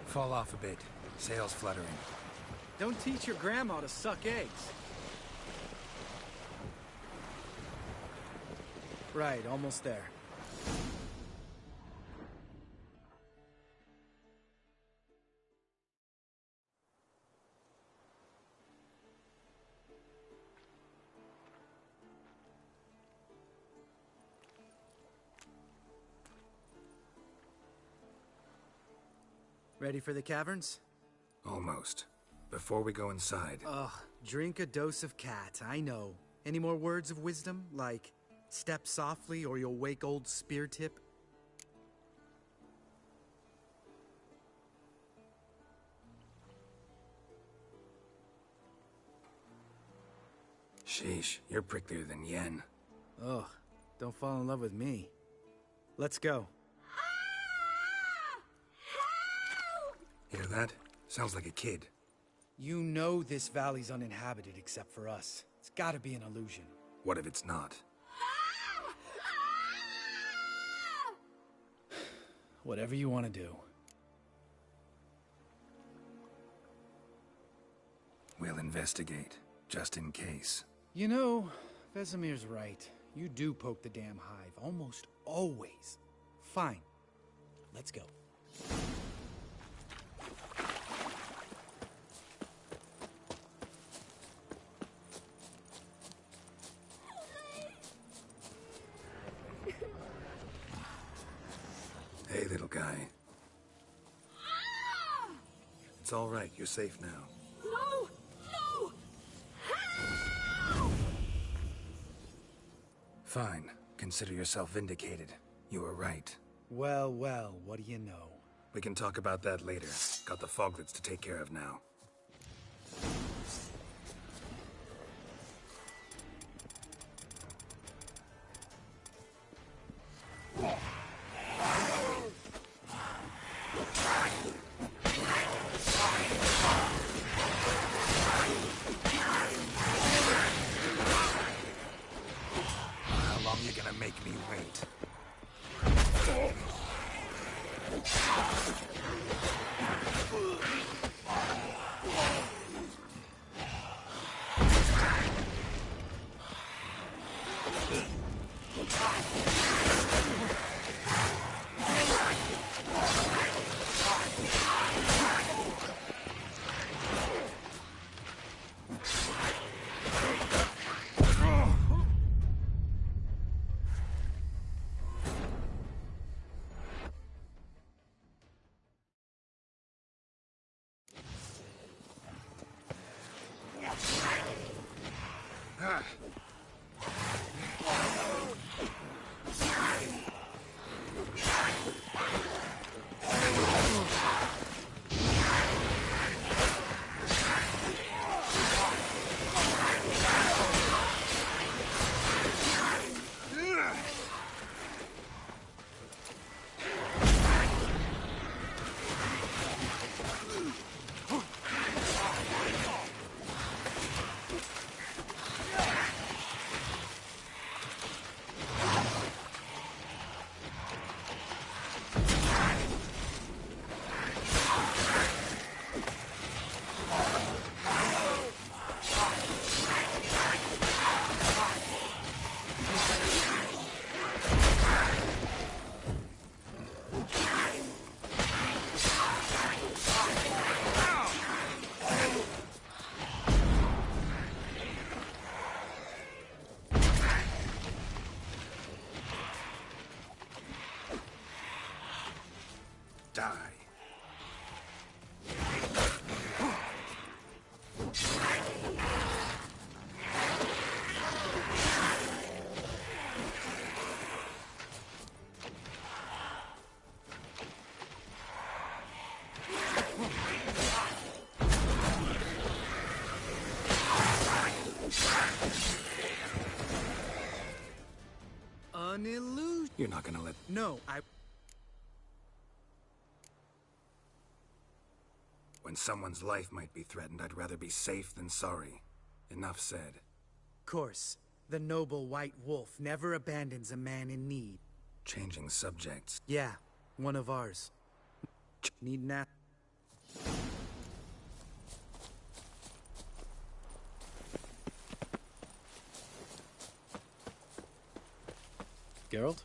Fall off a bit. Sails fluttering. Don't teach your grandma to suck eggs. Right, almost there. Ready for the caverns? Almost. Before we go inside... Ugh, drink a dose of cat, I know. Any more words of wisdom, like, step softly or you'll wake old Speartip? Sheesh, you're pricklier than Yen. Ugh, don't fall in love with me. Let's go. Hear that? Sounds like a kid. You know this valley's uninhabited except for us. It's gotta be an illusion. What if it's not? Whatever you want to do. We'll investigate, just in case. You know, Vesemir's right. You do poke the damn hive, almost always. Fine. Let's go. Hey, little guy. It's all right. You're safe now. No! No! Fine. Consider yourself vindicated. You were right. Well, well, what do you know? We can talk about that later. Got the foglets to take care of now. How long you gonna make me wait? Die. An illusion. You're not gonna let... No, When someone's life might be threatened, I'd rather be safe than sorry. Enough said. Of course, the noble white wolf never abandons a man in need. Changing subjects. Yeah, one of ours. Need nap. Geralt?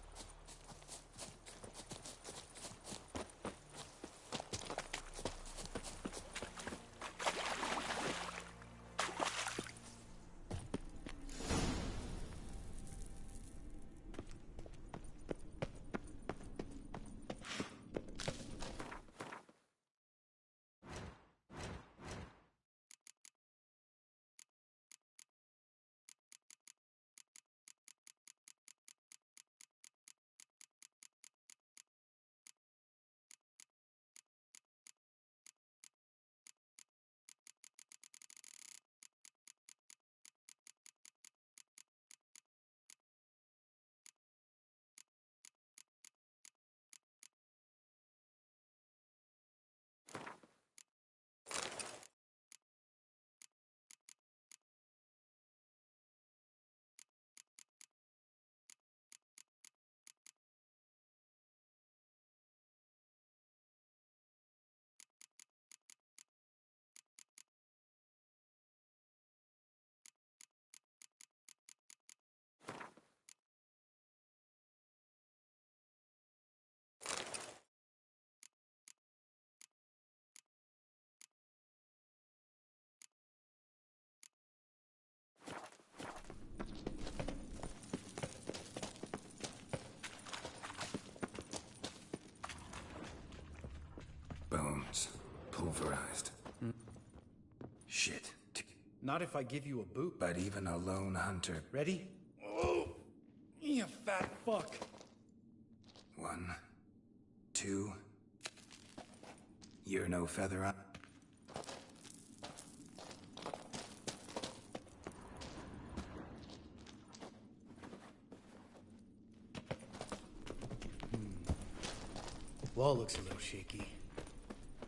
Bones. Pulverized. Shit. Not if I give you a boot. But even a lone hunter... Ready? Oh, you fat fuck. 1, 2... You're no feather up. Wall looks a little shaky.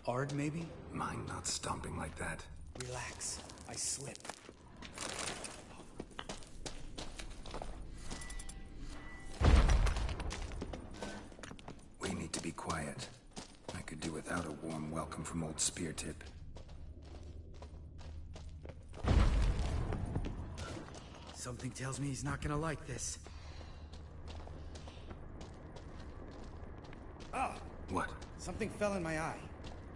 Ard, maybe? Mine not stomping like that. Relax. I slip. We need to be quiet. I could do without a warm welcome from old Speartip. Something tells me he's not gonna like this. Ah! What? Something fell in my eye.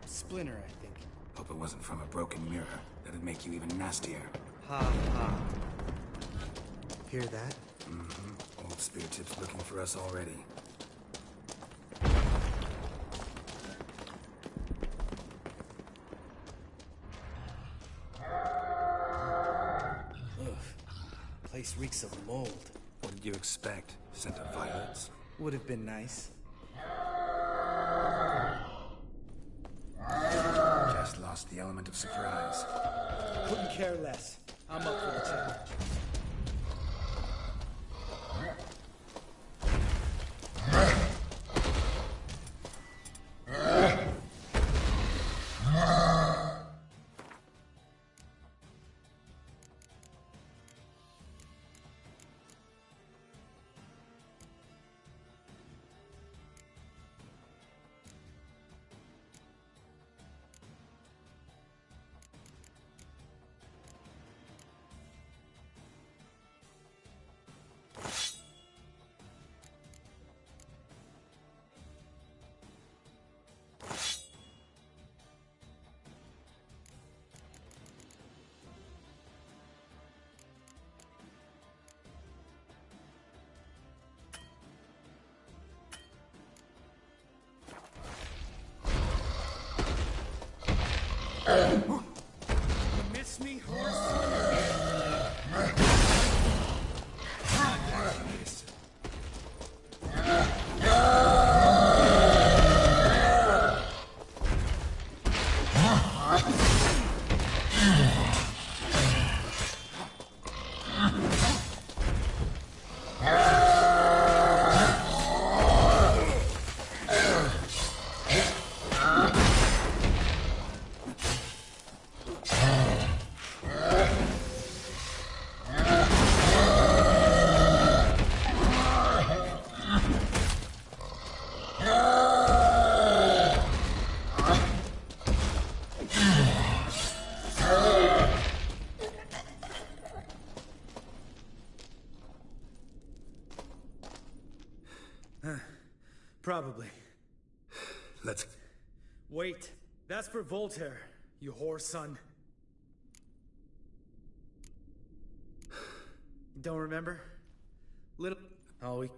A splinter, I think. Hope it wasn't from a broken mirror. That'd make you even nastier. Ha ha. Hear that? Mm-hmm. Old Speartip's looking for us already. Ugh. Place reeks of mold. What did you expect? Scent of violets? Would have been nice. Just lost the element of surprise. Couldn't care less. I'm up for the challenge. Miss me, horse? Probably. Let's... Wait. That's for Voltaire, you whore son. Don't remember? Little... Oh, we...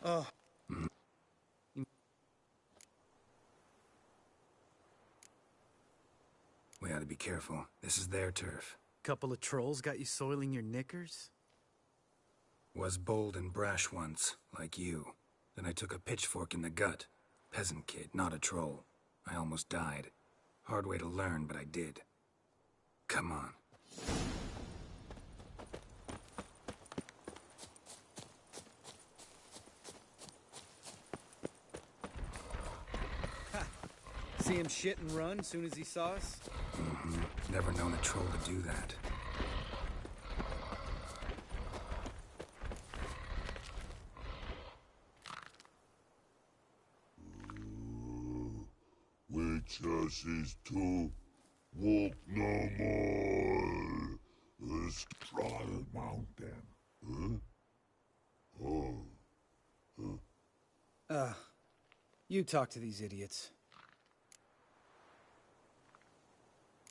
Oh. We ought to be careful. This is their turf. Couple of trolls got you soiling your knickers? Was bold and brash once, like you. Then I took a pitchfork in the gut. Peasant kid, not a troll. I almost died. Hard way to learn, but I did. Come on. See him shit and run as soon as he saw us? Mm-hmm. Never known a troll to do that. Which us is to walk no more. Trial mountain. Huh? Oh. You talk to these idiots.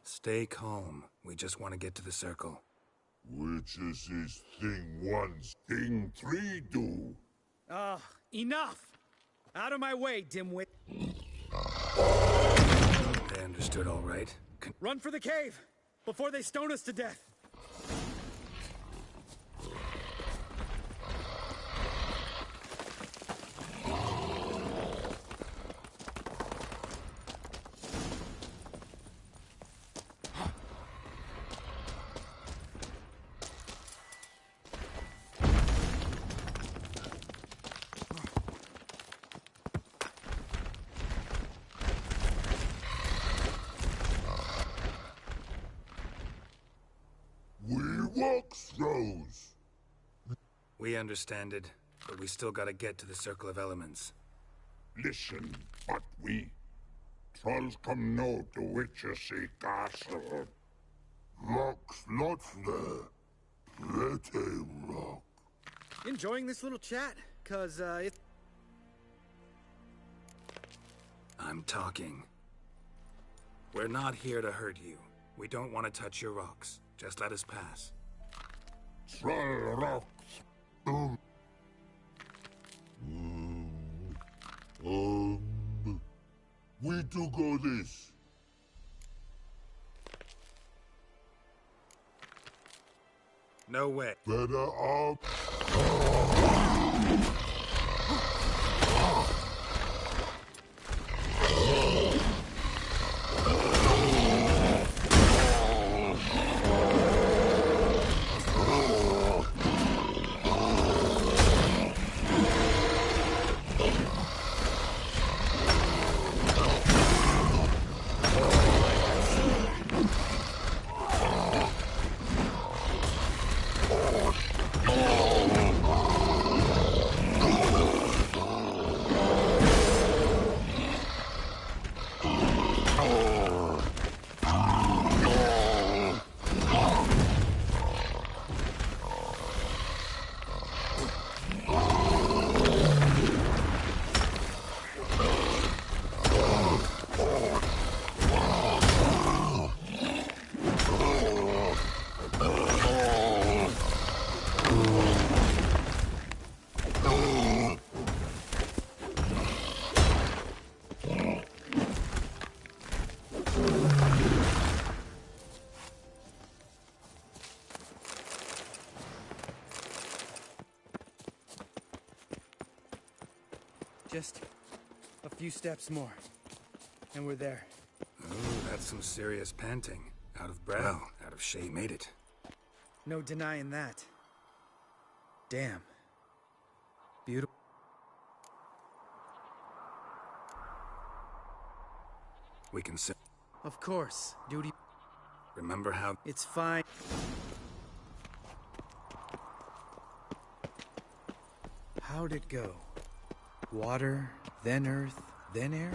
Stay calm. We just want to get to the circle. Which is this thing once, thing three do? Enough! Out of my way, dimwit. They understood all right. Run for the cave! Before they stone us to death! We understand it, but we still gotta get to the Circle of Elements. Listen, but we... Trolls come no to Witchersea Castle. Rocks lots there. Pretty rock. Enjoying this little chat? 'Cause, it's... I'm talking. We're not here to hurt you. We don't want to touch your rocks. Just let us pass. Troll rocks. We do go this. No way. Better up. Just a few steps more, and we're there. Ooh, that's some serious panting. Out of breath. Well, out of shape. Made it. No denying that. Damn. Beautiful. We can sit. Of course. Duty. Remember how... It's fine. How'd it go? Water, then earth, then air?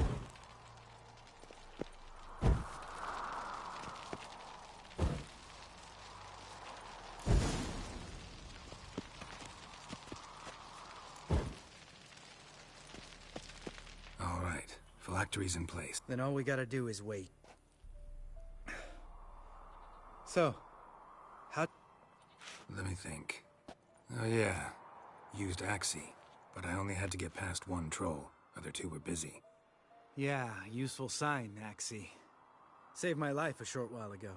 All right. Phylactery's in place. Then all we gotta do is wait. So, how... Let me think. Oh yeah. Used Axie, but I only had to get past one troll. Other two were busy. Yeah, useful sign, Axie. Saved my life a short while ago.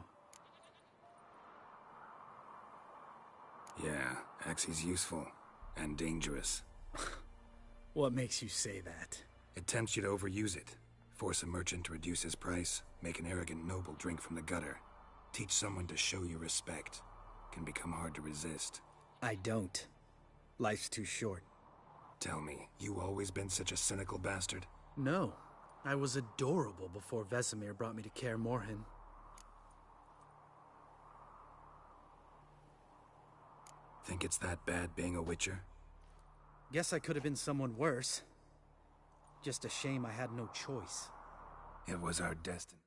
Yeah, Axie's useful. And dangerous. What makes you say that? It tempts you to overuse it. Force a merchant to reduce his price. Make an arrogant noble drink from the gutter. Teach someone to show you respect. Can become hard to resist. I don't. Life's too short. Tell me, you always been such a cynical bastard? No. I was adorable before Vesemir brought me to Kaer Morhen. Think it's that bad being a witcher? Guess I could have been someone worse. Just a shame I had no choice. It was our destiny.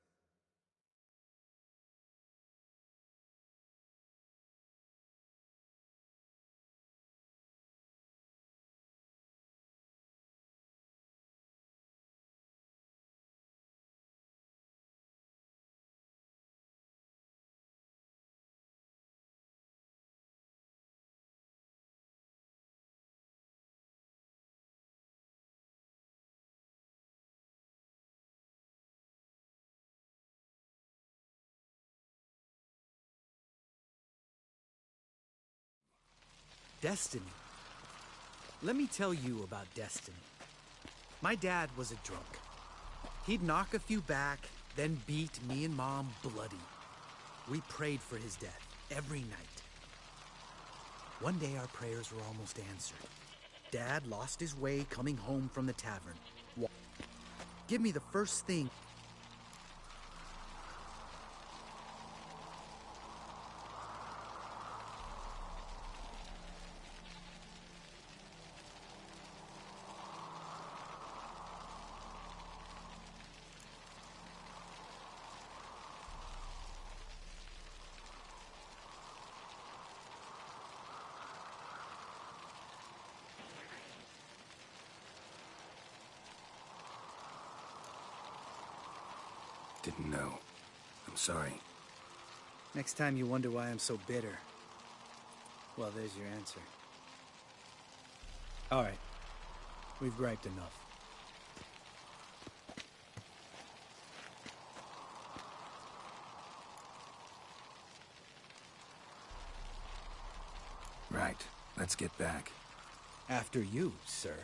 Destiny. Let me tell you about destiny. My dad was a drunk. He'd knock a few back, then beat me and Mom bloody. We prayed for his death every night. One day our prayers were almost answered. Dad lost his way coming home from the tavern. Give me the first thing. Didn't know. I'm sorry. Next time you wonder why I'm so bitter, well, there's your answer. All right. We've griped enough. Right. Let's get back. After you, sir.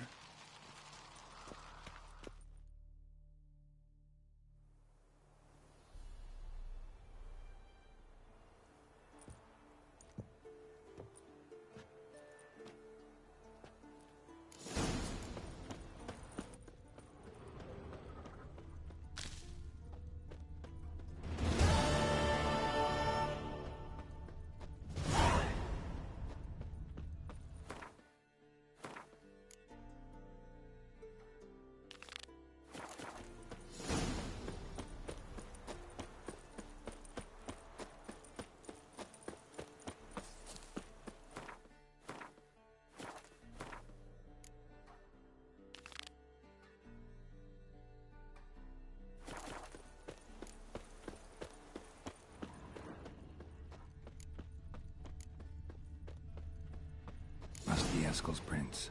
Must be Eskel's prints.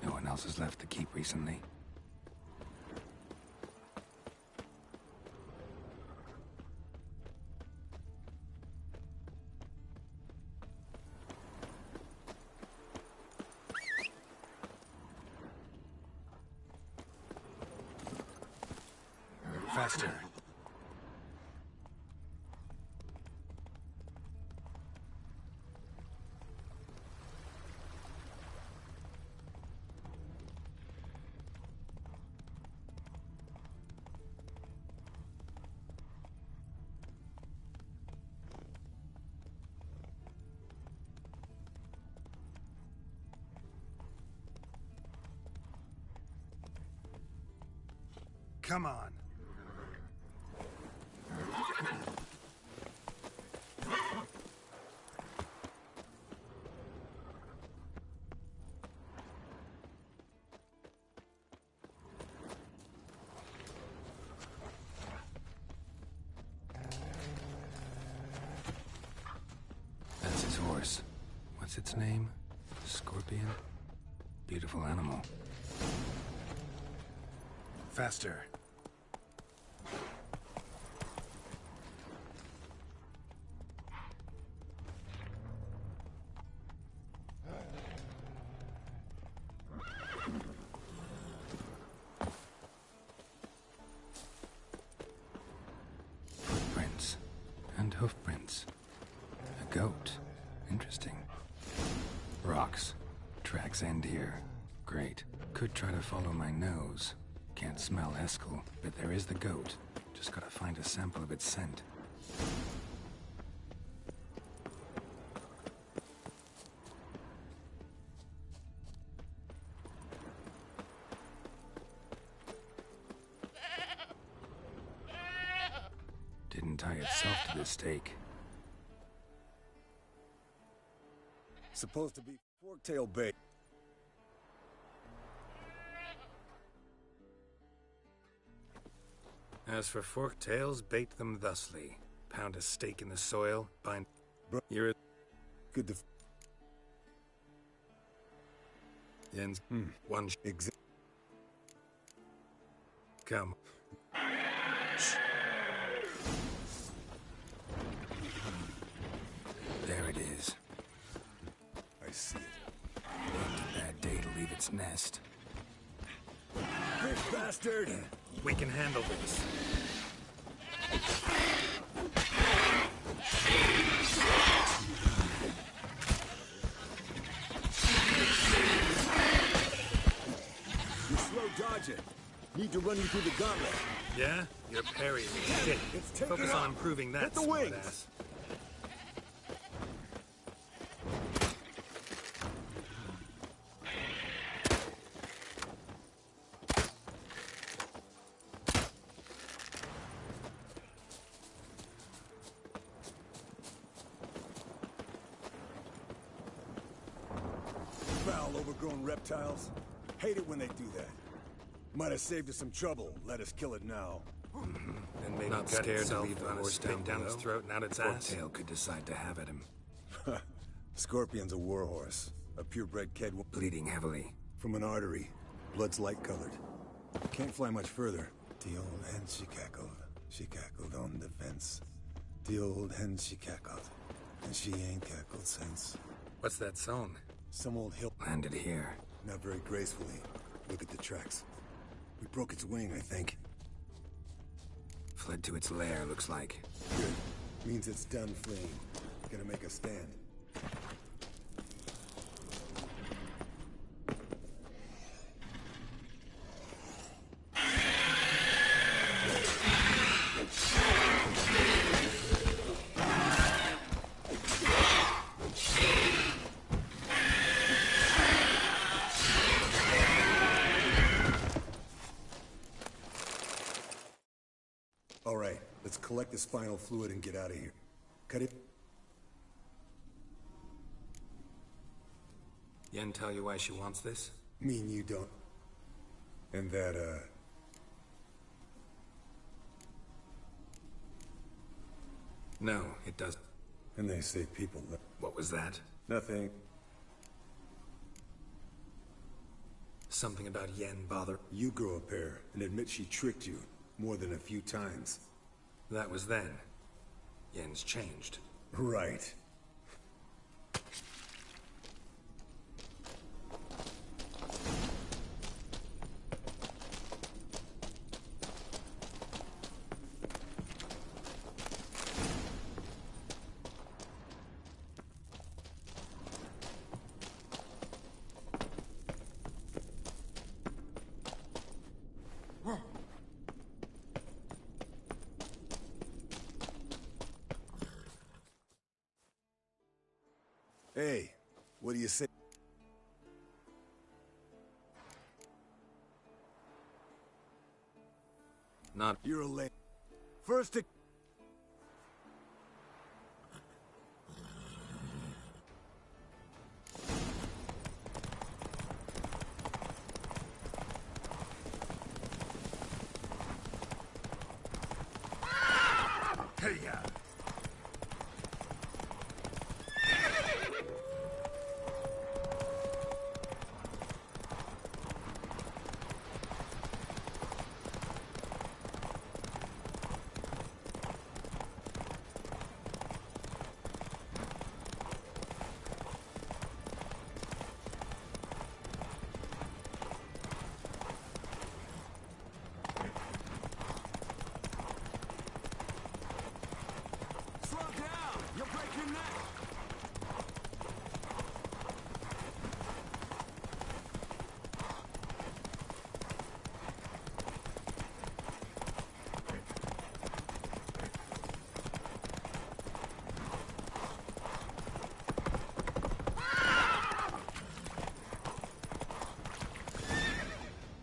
No one else has left the keep recently. Faster. Come on. That's his horse. What's its name? Scorpion? Beautiful animal. Faster. Footprints and hoofprints. A goat. Interesting. Rocks. Tracks end here. Great. Could try to follow my nose. Can't smell Eskel, but there is the goat. Just gotta find a sample of its scent. Didn't tie itself to the stake. Supposed to be forktail bait. As for forked tails, bait them thusly. Pound a stake in the soil, bind... You're a... Good to... Yen's... One... Come. There it is. I see it. Ain't a bad day to leave its nest. Fish bastard! We can handle this. You're slow dodging. Need to run you through the gauntlet. Yeah? Your parry is shit. Focus on improving that, Hit the wings. smartass. Foul, overgrown reptiles. Hate it when they do that. Might have saved us some trouble. Let us kill it now. Then maybe Not gut scared to itself leave the on a horse stake down its below? throat and out its ass. Forktail could decide to have at him. Scorpion's a warhorse. A purebred kid Bleeding heavily. from an artery. Blood's light-colored. Can't fly much further. The old hen she cackled. She cackled on the fence. The old hen she cackled. And she ain't cackled since. What's that song? Some old hill. Landed here. Not very gracefully. Look at the tracks. We broke its wing, I think. Fled to its lair, looks like. Good. Means it's done fleeing. Gonna make a stand. All right, let's collect this final fluid and get out of here. Cut it. Yen tell you why she wants this? Mean you don't. And that, No, it doesn't. And they say people... What was that? Nothing. Something about Yen bother? You grow a pair and admit she tricked you more than a few times. That was then. Yen's changed. Right. Hey, what do you say? Not... You're a lame. First to... Hey, yeah.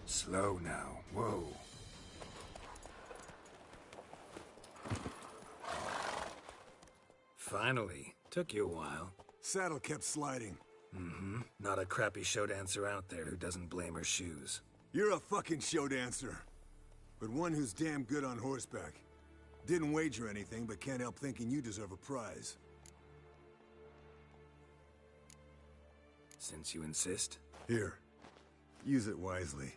Slow now. Whoa. Finally. Took you a while. Saddle kept sliding. Mm-hmm. Not a crappy show dancer out there who doesn't blame her shoes. You're a fucking show dancer. But one who's damn good on horseback. Didn't wager anything, but can't help thinking you deserve a prize. Since you insist. Here. Use it wisely.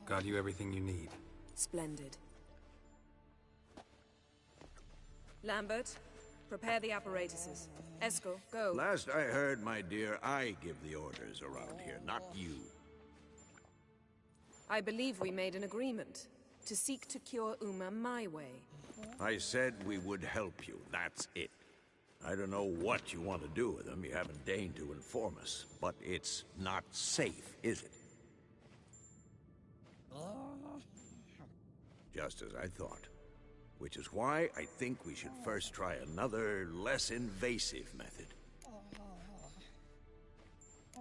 Got you everything you need. Splendid. Lambert, prepare the apparatuses. Eskel, go. Last I heard, my dear, I give the orders around here, not you. I believe we made an agreement to seek to cure Uma my way. I said we would help you, that's it. I don't know what you want to do with them, you haven't deigned to inform us. But it's not safe, is it? Just as I thought. Which is why I think we should first try another, less invasive method.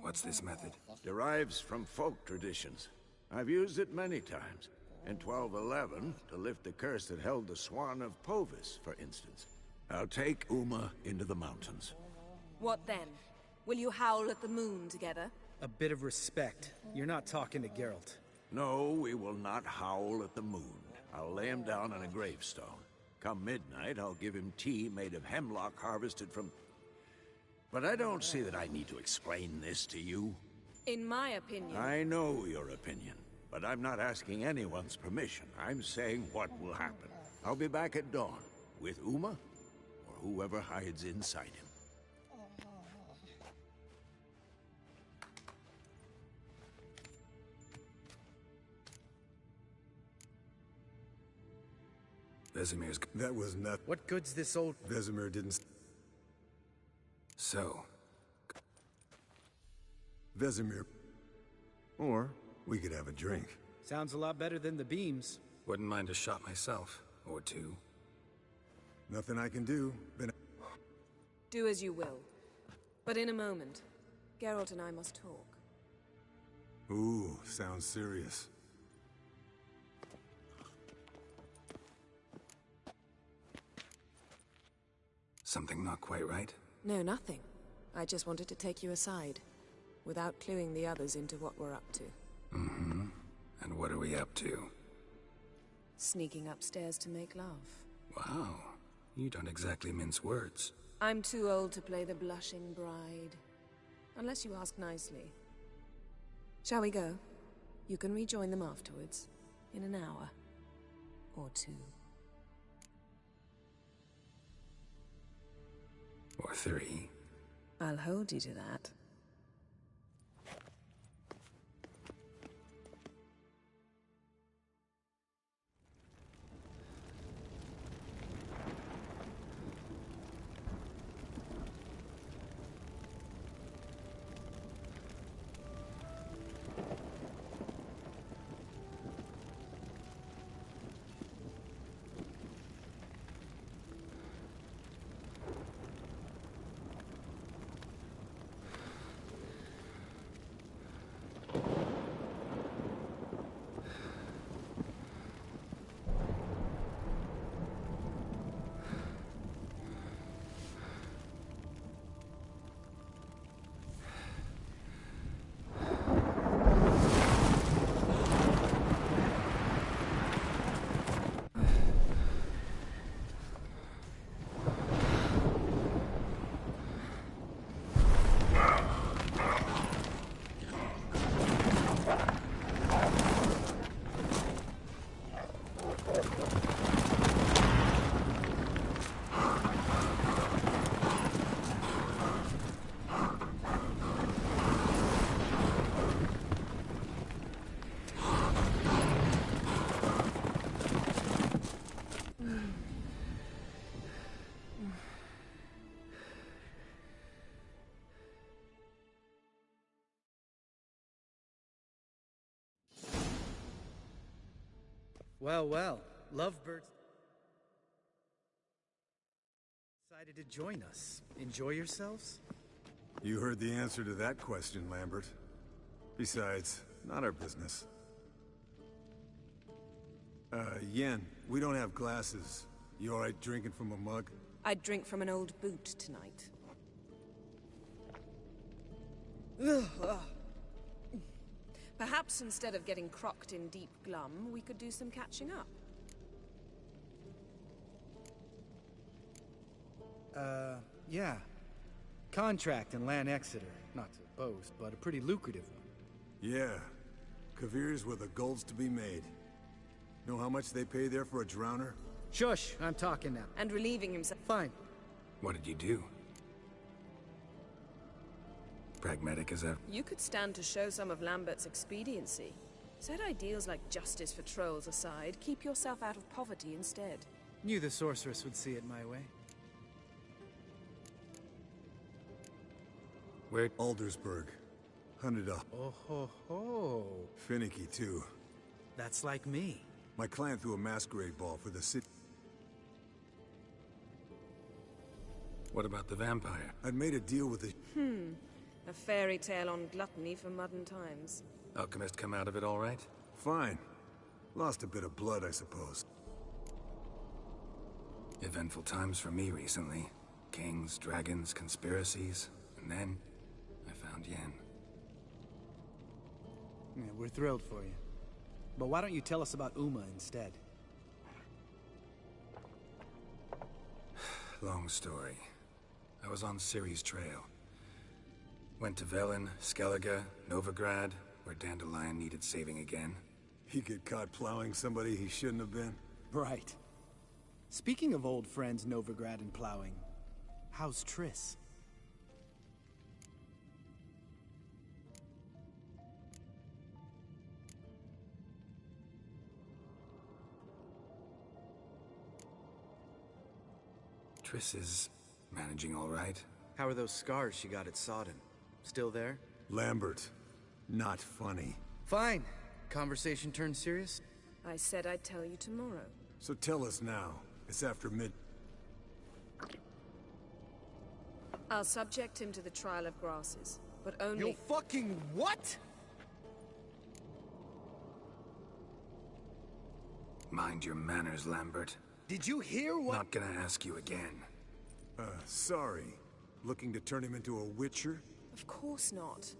What's this method? Derives from folk traditions. I've used it many times. In 1211, to lift the curse that held the Swan of Povis, for instance. I'll take Uma into the mountains. What then? Will you howl at the moon together? A bit of respect. You're not talking to Geralt. No, we will not howl at the moon. I'll lay him down on a gravestone. Come midnight, I'll give him tea made of hemlock harvested from... But I don't see that I need to explain this to you. In my opinion... I know your opinion, but I'm not asking anyone's permission. I'm saying what will happen. I'll be back at dawn, with Uma, or whoever hides inside him. Vesemir's... That was not... What good's this old... Vesemir didn't... So... Vesemir... Or, we could have a drink. Sounds a lot better than the beams. Wouldn't mind a shot myself. Or two. Nothing I can do. Do as you will. But in a moment, Geralt and I must talk. Ooh, sounds serious. Something not quite right? No, nothing. I just wanted to take you aside, without cluing the others into what we're up to. Mm-hmm. And what are we up to? Sneaking upstairs to make love. Wow. You don't exactly mince words. I'm too old to play the blushing bride. Unless you ask nicely. Shall we go? You can rejoin them afterwards. In an hour. Or 2. Or 3. I'll hold you to that. Well, well, lovebirds decided to join us. Enjoy yourselves? You heard the answer to that question, Lambert. Besides, not our business. Yen, we don't have glasses. You alright drinking from a mug? I'd drink from an old boot tonight. Perhaps instead of getting crocked in deep glum, we could do some catching up. Yeah. Contract in Lan Exeter. Not to boast, but a pretty lucrative one. Yeah. Kavir's where the gold's to be made. Know how much they pay there for a drowner? Shush, I'm talking now. And relieving himself. Fine. What did you do? Pragmatic as ever. You could stand to show some of Lambert's expediency. Set ideals like justice for trolls aside, keep yourself out of poverty instead. Knew the sorceress would see it my way. Where? Aldersburg. Hunted up. Oh ho ho. Finicky, too. That's like me. My clan threw a masquerade ball for the city. What about the vampire? I'd made a deal with the... A fairy tale on gluttony for modern times. Alchemist come out of it all right? Fine. Lost a bit of blood, I suppose. Eventful times for me recently. Kings, dragons, conspiracies. And then, I found Yen. Yeah, we're thrilled for you. But why don't you tell us about Uma instead? Long story. I was on Ciri's trail. Went to Velen, Skellige, Novigrad, where Dandelion needed saving again. He get caught plowing somebody he shouldn't have been? Right. Speaking of old friends Novigrad and plowing, how's Triss? Triss is managing all right. How are those scars she got at Sodden? Still there? Lambert. Not funny. Fine. Conversation turned serious? I said I'd tell you tomorrow. So tell us now. It's after mid... I'll subject him to the trial of grasses, but only... You fucking what?! Mind your manners, Lambert. Did you hear what- Not gonna ask you again. Sorry. Looking to turn him into a witcher? Of course not.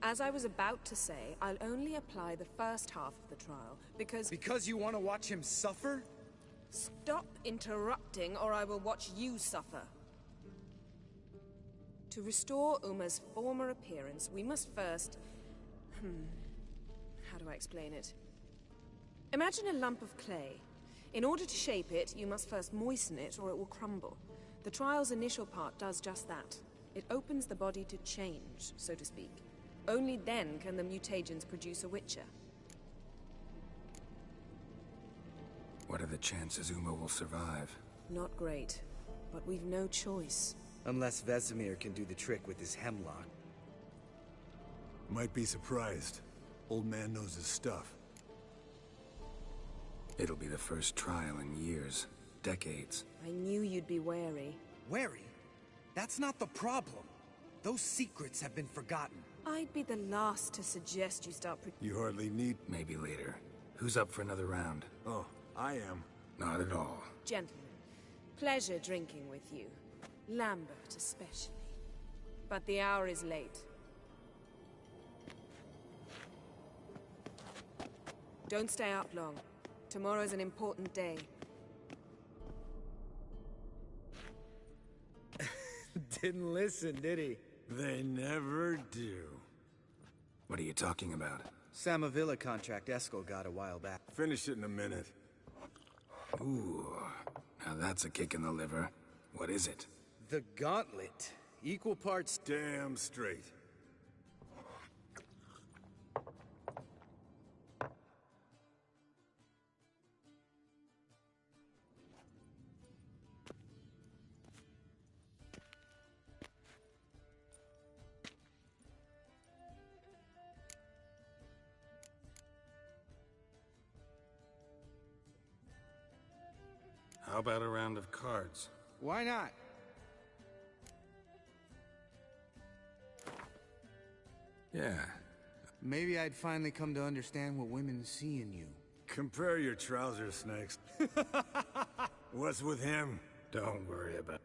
As I was about to say, I'll only apply the first half of the trial, because... Because you want to watch him suffer? Stop interrupting, or I will watch you suffer. To restore Uma's former appearance, we must first... How do I explain it? Imagine a lump of clay. In order to shape it, you must first moisten it, or it will crumble. The trial's initial part does just that. It opens the body to change, so to speak. Only then can the mutagens produce a witcher. What are the chances Uma will survive? Not great, but we've no choice. Unless Vesemir can do the trick with his hemlock. Might be surprised. Old man knows his stuff. It'll be the first trial in years. Decades. I knew you'd be wary. Wary? That's not the problem. Those secrets have been forgotten. I'd be the last to suggest you start You hardly need... Maybe later. Who's up for another round? Oh, I am. Not at all. Gentlemen, pleasure drinking with you. Lambert especially. But the hour is late. Don't stay up long. Tomorrow's an important day. Didn't listen, did he? They never do. What are you talking about? Samavilla contract Eskel got a while back. Finish it in a minute. Ooh, now that's a kick in the liver. What is it? The Gauntlet. Equal parts... Damn straight. How about a round of cards? Why not? Yeah. Maybe I'd finally come to understand what women see in you. Compare your trousers, Snakes. What's with him? Don't worry about it.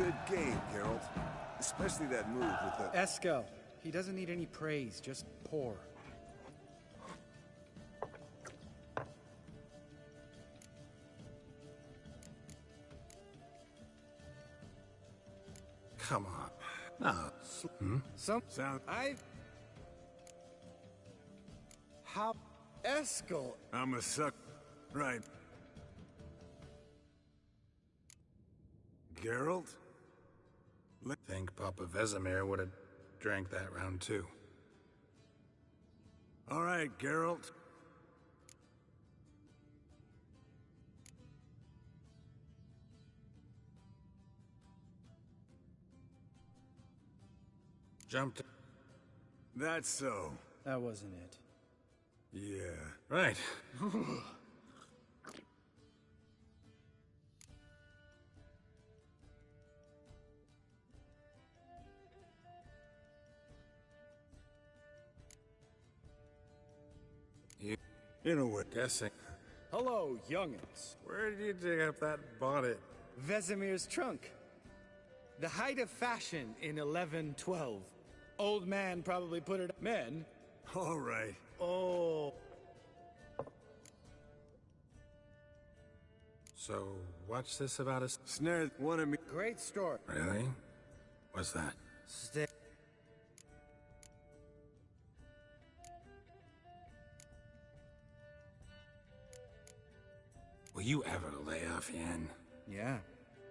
Good game, Geralt. Especially that move with the... Eskel. He doesn't need any praise, just pour. Come on. No. Sound. How... Eskel. I'm a suck. Right. Geralt? Think Papa Vesemir would have drank that round too. All right, Geralt. Jumped. That's so. That wasn't it. Yeah. Right. In a way. Guessing. Hello, youngins. Where did you dig up that bonnet? Vesemir's trunk. The height of fashion in 1112. Old man probably put it... Men? All right. Oh. So, what's this about us? Snare wanted me... Great story. Really? What's that? Stay. Will you ever lay off Yen? Yeah.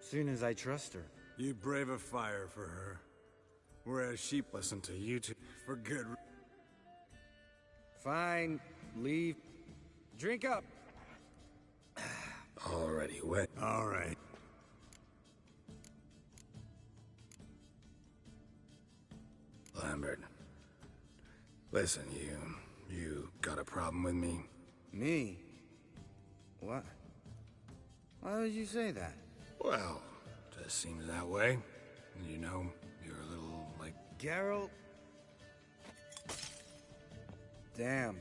Soon as I trust her. You brave a fire for her. Whereas she... Listen to you two. For good... Fine. Leave. Drink up. Already wet. All right. Lambert. Listen, you got a problem with me? Me? What? Why would you say that? Well, just seems that way. You know, you're a little, like... Geralt? Damn.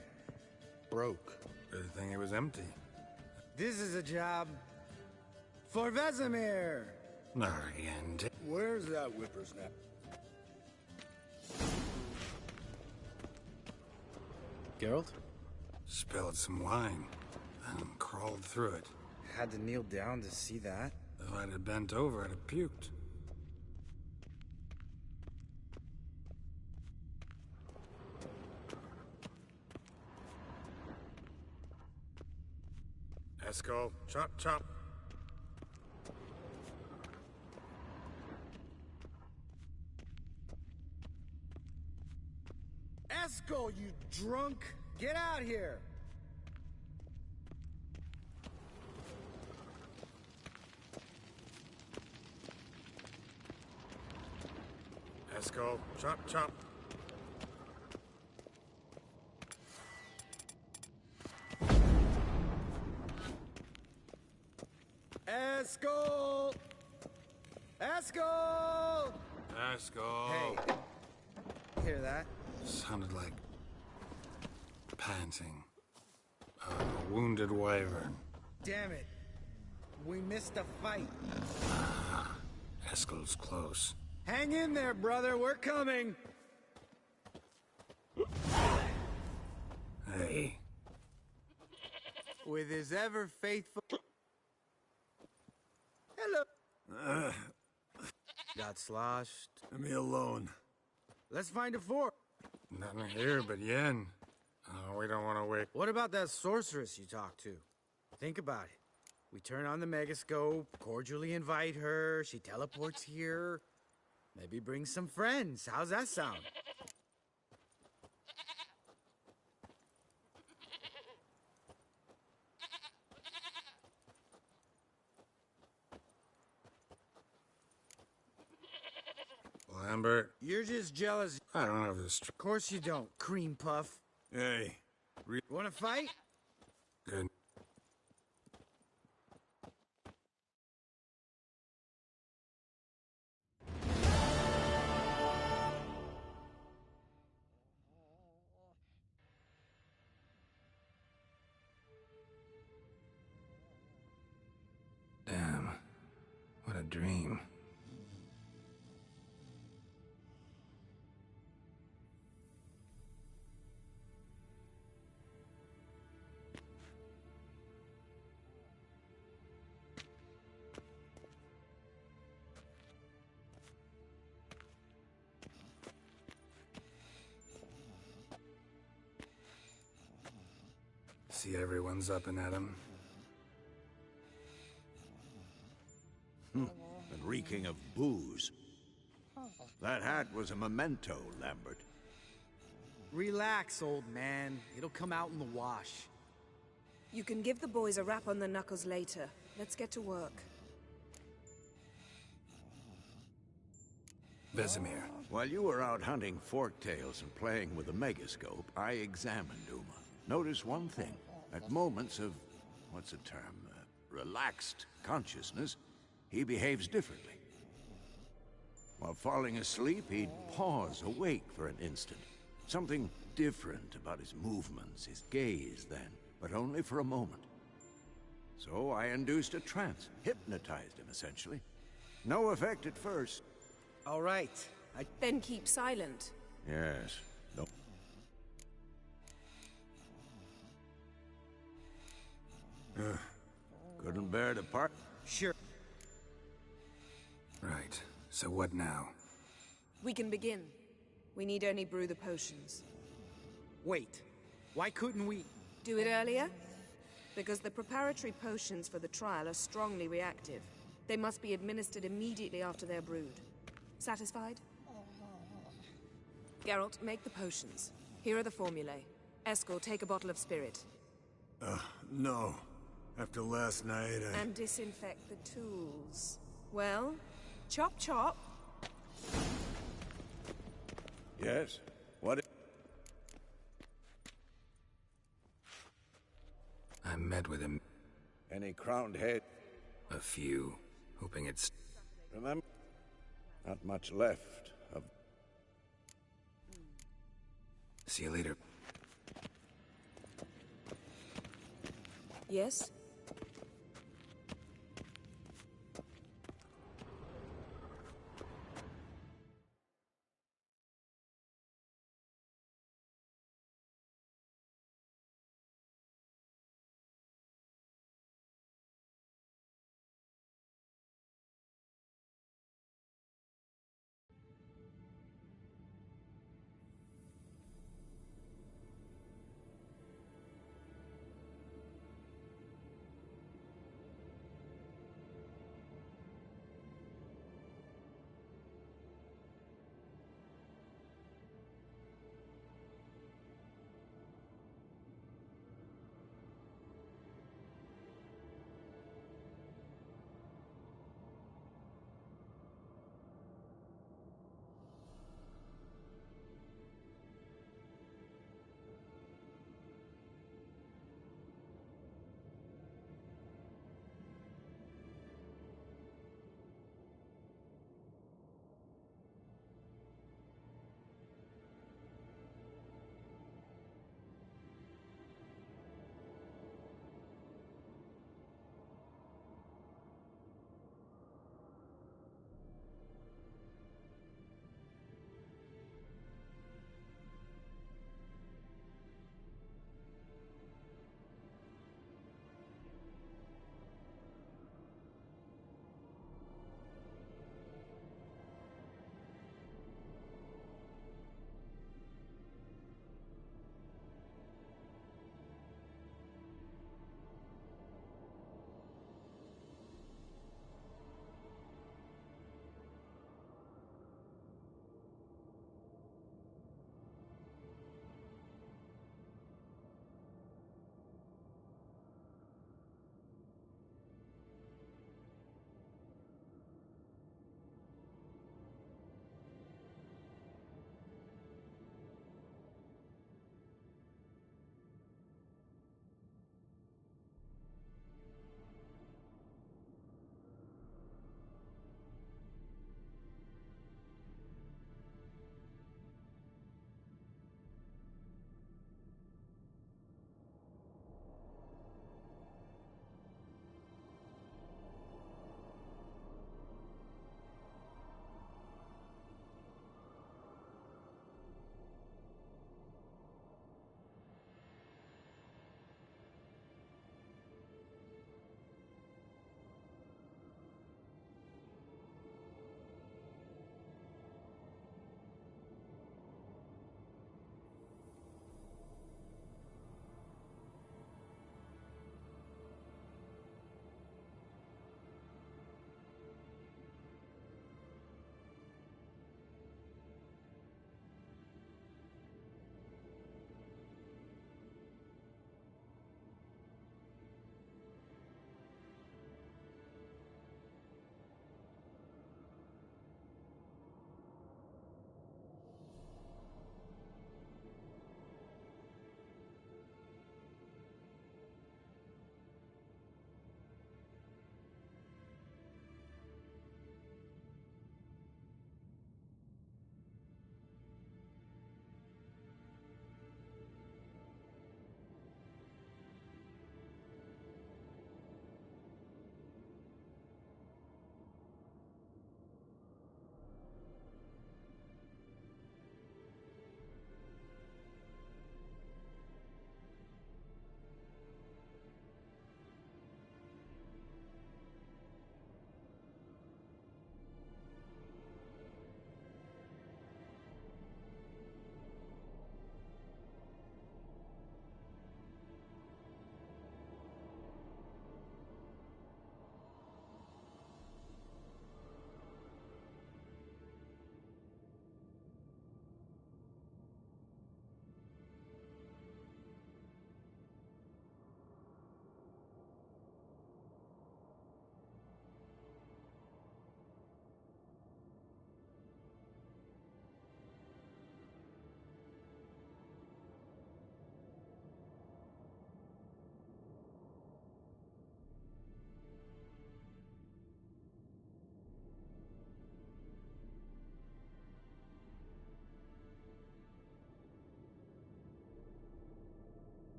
Broke. Good thing it was empty. This is a job for Vesemir! Not again. Where's that whippersnapper? Geralt? Spilled some wine, and crawled through it. Had to kneel down to see that? If I'd have bent over, I'd have puked. Eskel, chop, chop. Eskel, you drunk! Get out here! Eskel, chop, chop. Eskel! Eskel! Eskel. Hey. Hear that? Sounded like panting. A wounded wyvern. Damn it. We missed a fight. Ah, Eskel's close. Hang in there, brother. We're coming. Hey. With his ever faithful... Hello. Got sloshed. Leave me alone. Let's find a fork. Nothing here but Yen. Oh, we don't want to wait. What about that sorceress you talked to? Think about it. We turn on the megascope, cordially invite her, she teleports here. Maybe bring some friends. How's that sound? Lambert. You're just jealous. I don't have this. Of course you don't, cream puff. Hey. Wanna fight? Good. Damn. What a dream. See everyone's up and at 'em. And reeking of booze. That hat was a memento, Lambert. Relax, old man. It'll come out in the wash. You can give the boys a rap on the knuckles later. Let's get to work. Vesemir. While you were out hunting forktails and playing with a megascope, I examined Uma. Notice one thing. At moments of, what's the term, relaxed consciousness, he behaves differently. While falling asleep, he'd pause, awake for an instant. Something different about his movements, his gaze then, but only for a moment. So I induced a trance, hypnotized him essentially. No effect at first. All right. Then keep silent. Yes. No. Couldn't bear to part. Sure. Right. So what now? We can begin. We need only brew the potions. Wait. Why couldn't we... Do it earlier? Because the preparatory potions for the trial are strongly reactive. They must be administered immediately after they're brewed. Satisfied? Geralt, make the potions. Here are the formulae. Eskel, take a bottle of spirit. No. After last night, And disinfect the tools. Well, chop chop. Yes? What? I met with him. Any crowned head? A few. Hoping it's... Remember? Not much left of... See you later. Yes?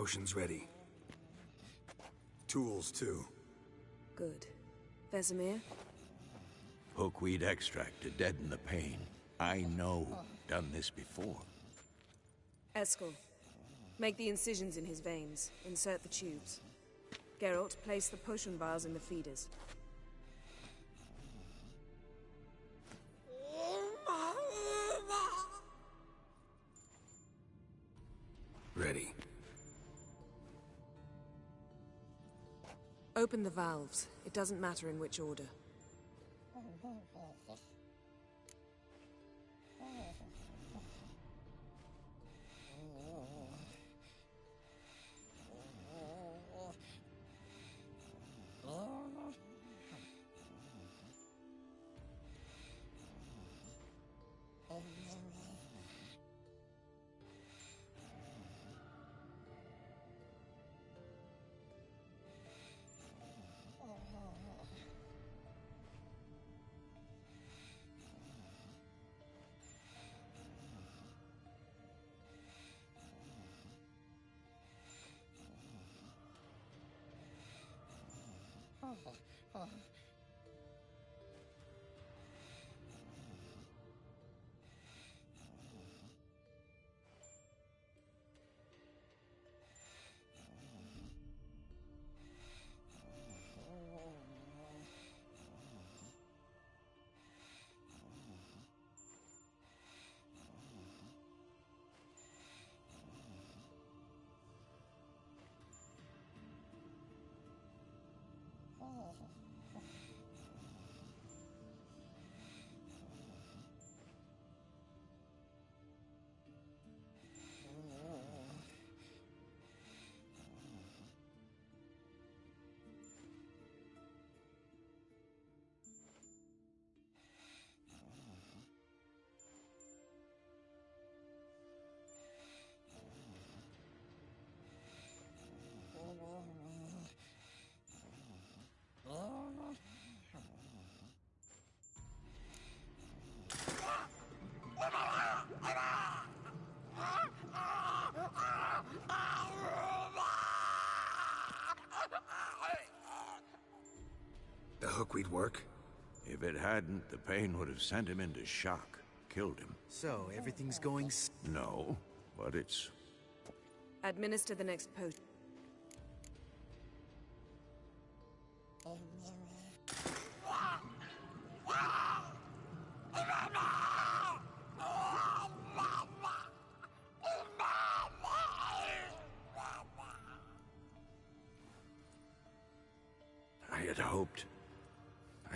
Potions ready. Tools, too. Good. Vesemir? Hookweed extract to deaden the pain. I know. Done this before. Eskel. Make the incisions in his veins. Insert the tubes. Geralt, place the potion vials in the feeders. Ready. Open the valves. It doesn't matter in which order. The hookweed work? If it hadn't, the pain would have sent him into shock. Killed him. So, everything's going No, but it's... Administer the next potion.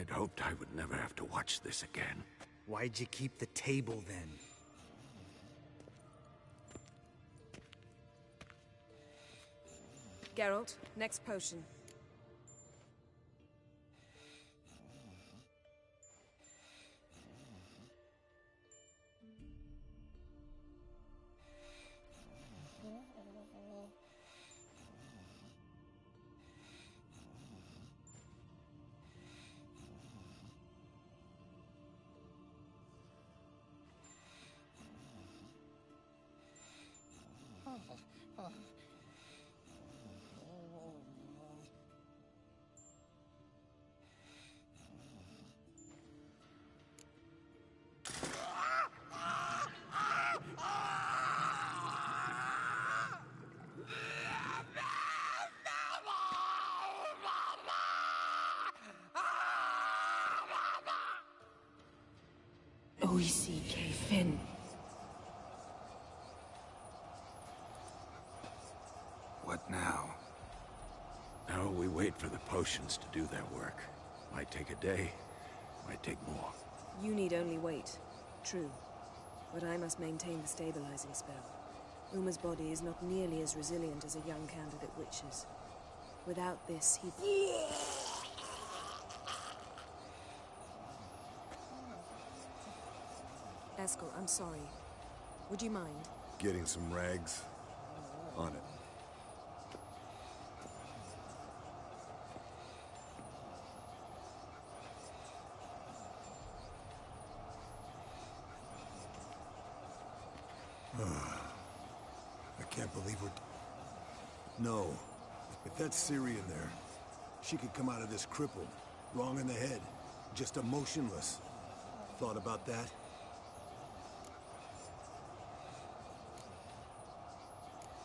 I'd hoped I would never have to watch this again. Why'd you keep the table, then? Geralt, next potion. Oisi Fin. What now? Now we wait for the potions to do their work. Might take a day, might take more. You need only wait. True. But I must maintain the stabilizing spell. Uma's body is not nearly as resilient as a young candidate witch's. Without this, he... Eskel, I'm sorry. Would you mind? Getting some rags? On it. I can't believe we're... No. If that's Ciri in there, she could come out of this crippled, wrong in the head, just emotionless. Thought about that?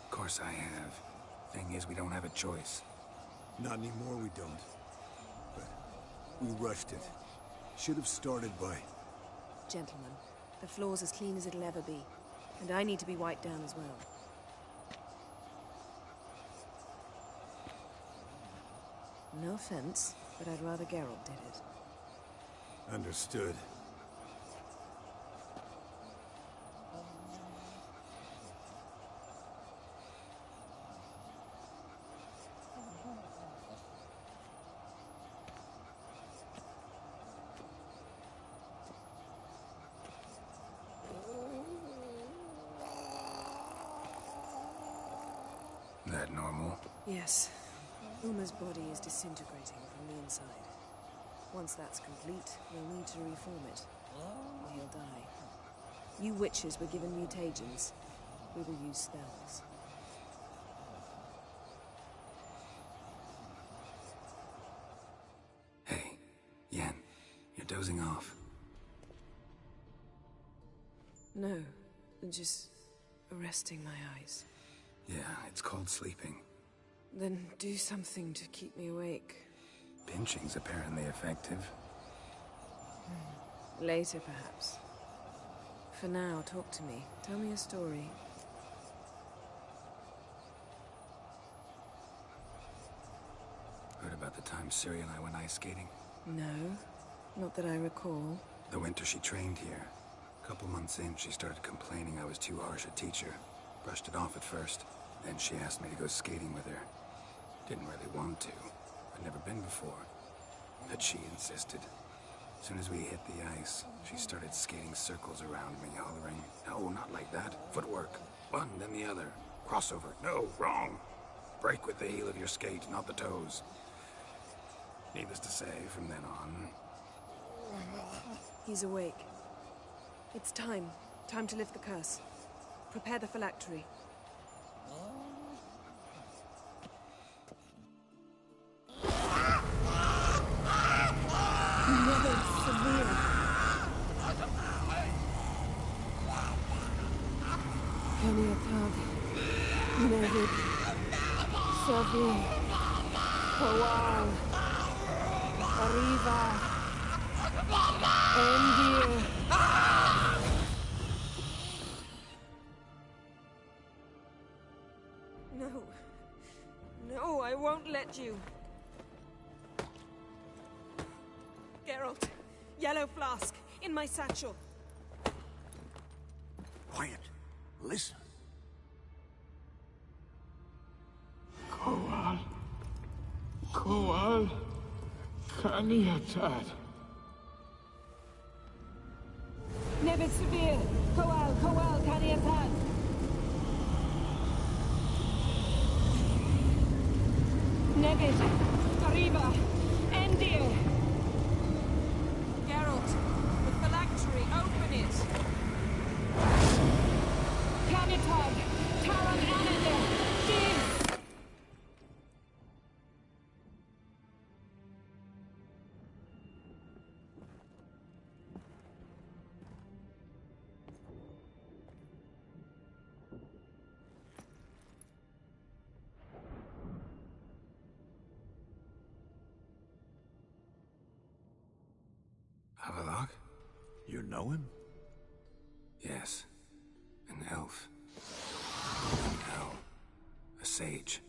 Of course I have. Thing is, we don't have a choice. Not anymore, we don't. But we rushed it. Should have started by... Gentlemen, the floor's as clean as it'll ever be. And I need to be wiped down as well. No offense, but I'd rather Geralt did it. Understood. That normal? Yes. Uma's body is disintegrating from the inside. Once that's complete, we'll need to reform it. Or he'll die. You witches were given mutagens. We will use spells. Hey, Yen, you're dozing off. No, just resting my eyes. Yeah, it's called sleeping. Then do something to keep me awake. Pinching's apparently effective. Later, perhaps. For now, talk to me. Tell me a story. Heard about the time Ciri and I went ice skating? No, not that I recall. The winter she trained here. A couple months in, she started complaining I was too harsh a teacher. Brushed it off at first. Then she asked me to go skating with her. Didn't really want to. I'd never been before. But she insisted. As soon as we hit the ice, she started skating circles around me, hollering, "No, not like that. Footwork. One, then the other. Crossover. No, wrong. Break with the heel of your skate, not the toes." Needless to say, from then on... He's awake. It's time. Time to lift the curse. Prepare the phylactery. Nevid, Savi, Kowal, Arriva, Endir. No. No, I won't let you. Geralt, yellow flask, in my satchel. Quiet. Listen. Kowal, Kaniatad. Nevid Severe, Kowal, Kaniatad. Nevid, Arriba, Endir. Geralt, the phylactery, open it. Kanitag, Taran Anadir, Div. Havelock? You know him? Yes. An elf. An hell. A sage.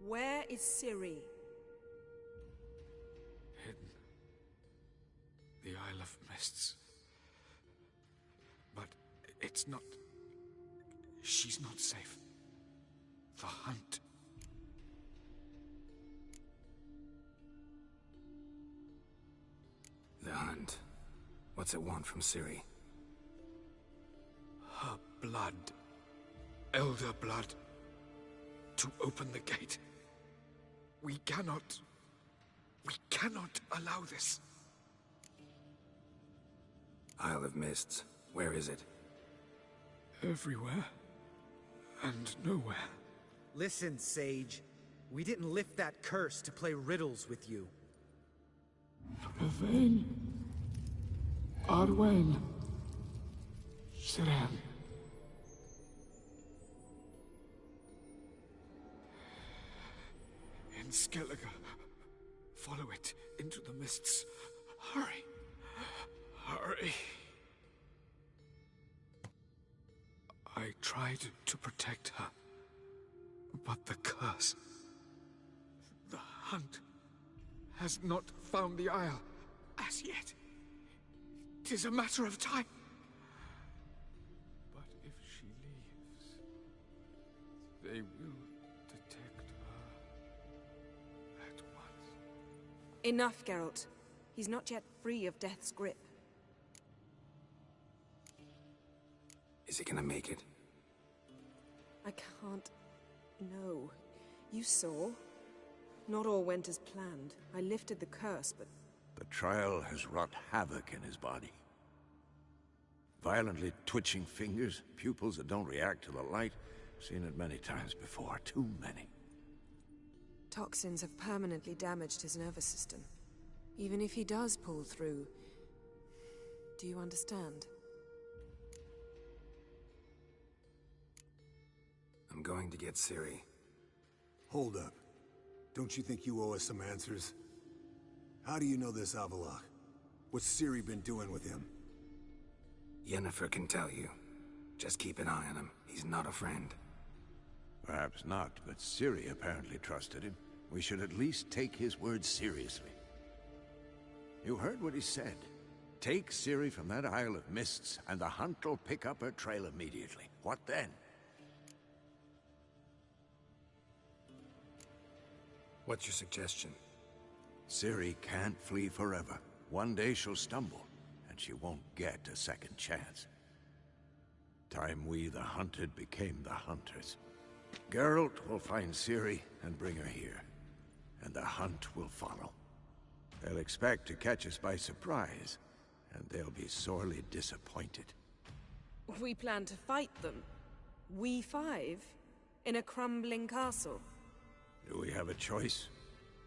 Where is Ciri? Hidden. The Isle of Mists. But it's not... She's not safe. The hunt. The hunt. What's it want from Ciri? Her blood. Elder blood. To open the gate. We cannot allow this. Isle of Mists. Where is it? Everywhere. And nowhere. Listen, Sage. We didn't lift that curse to play riddles with you. Yvain. Arwen. Siren. In Skellige. Follow it into the mists. Hurry. Hurry. I tried to protect her. But the curse... The hunt has not found the Isle as yet. 'Tis a matter of time. But if she leaves, they will detect her at once. Enough, Geralt. He's not yet free of death's grip. Is he gonna make it? I can't... No. You saw? Not all went as planned. I lifted the curse, but... The trial has wrought havoc in his body. Violently twitching fingers, pupils that don't react to the light. Seen it many times before, too many. Toxins have permanently damaged his nervous system. Even if he does pull through... Do you understand? I'm going to get Ciri. Hold up. Don't you think you owe us some answers? How do you know this Avallac'h? What's Ciri been doing with him? Yennefer can tell you. Just keep an eye on him. He's not a friend. Perhaps not, but Ciri apparently trusted him. We should at least take his words seriously. You heard what he said. Take Ciri from that Isle of Mists, and the hunt will pick up her trail immediately. What then? What's your suggestion? Ciri can't flee forever. One day she'll stumble, and she won't get a second chance. Time we, the hunted, became the hunters. Geralt will find Ciri and bring her here, and the hunt will follow. They'll expect to catch us by surprise, and they'll be sorely disappointed. We plan to fight them. We five? In a crumbling castle? Do we have a choice?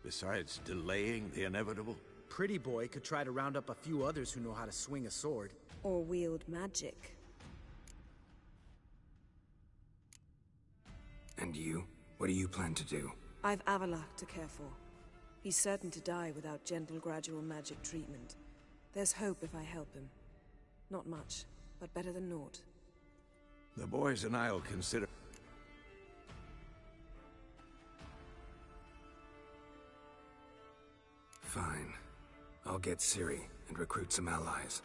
Besides delaying the inevitable? Pretty Boy could try to round up a few others who know how to swing a sword. Or wield magic. And you? What do you plan to do? I've Avallac'h to care for. He's certain to die without gentle, gradual magic treatment. There's hope if I help him. Not much, but better than naught. The boys and I'll consider... Fine. I'll get Ciri and recruit some allies.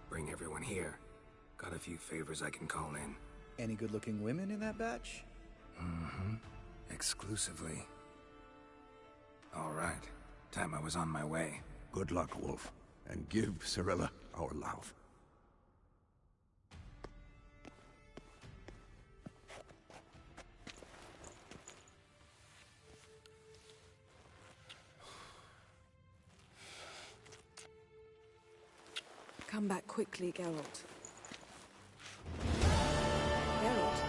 Bring everyone here. Got a few favors I can call in. Any good-looking women in that batch? Mm-hmm. Exclusively. All right. Time I was on my way. Good luck, Wolf. And give Cirilla our love. Come back quickly, Geralt. Geralt?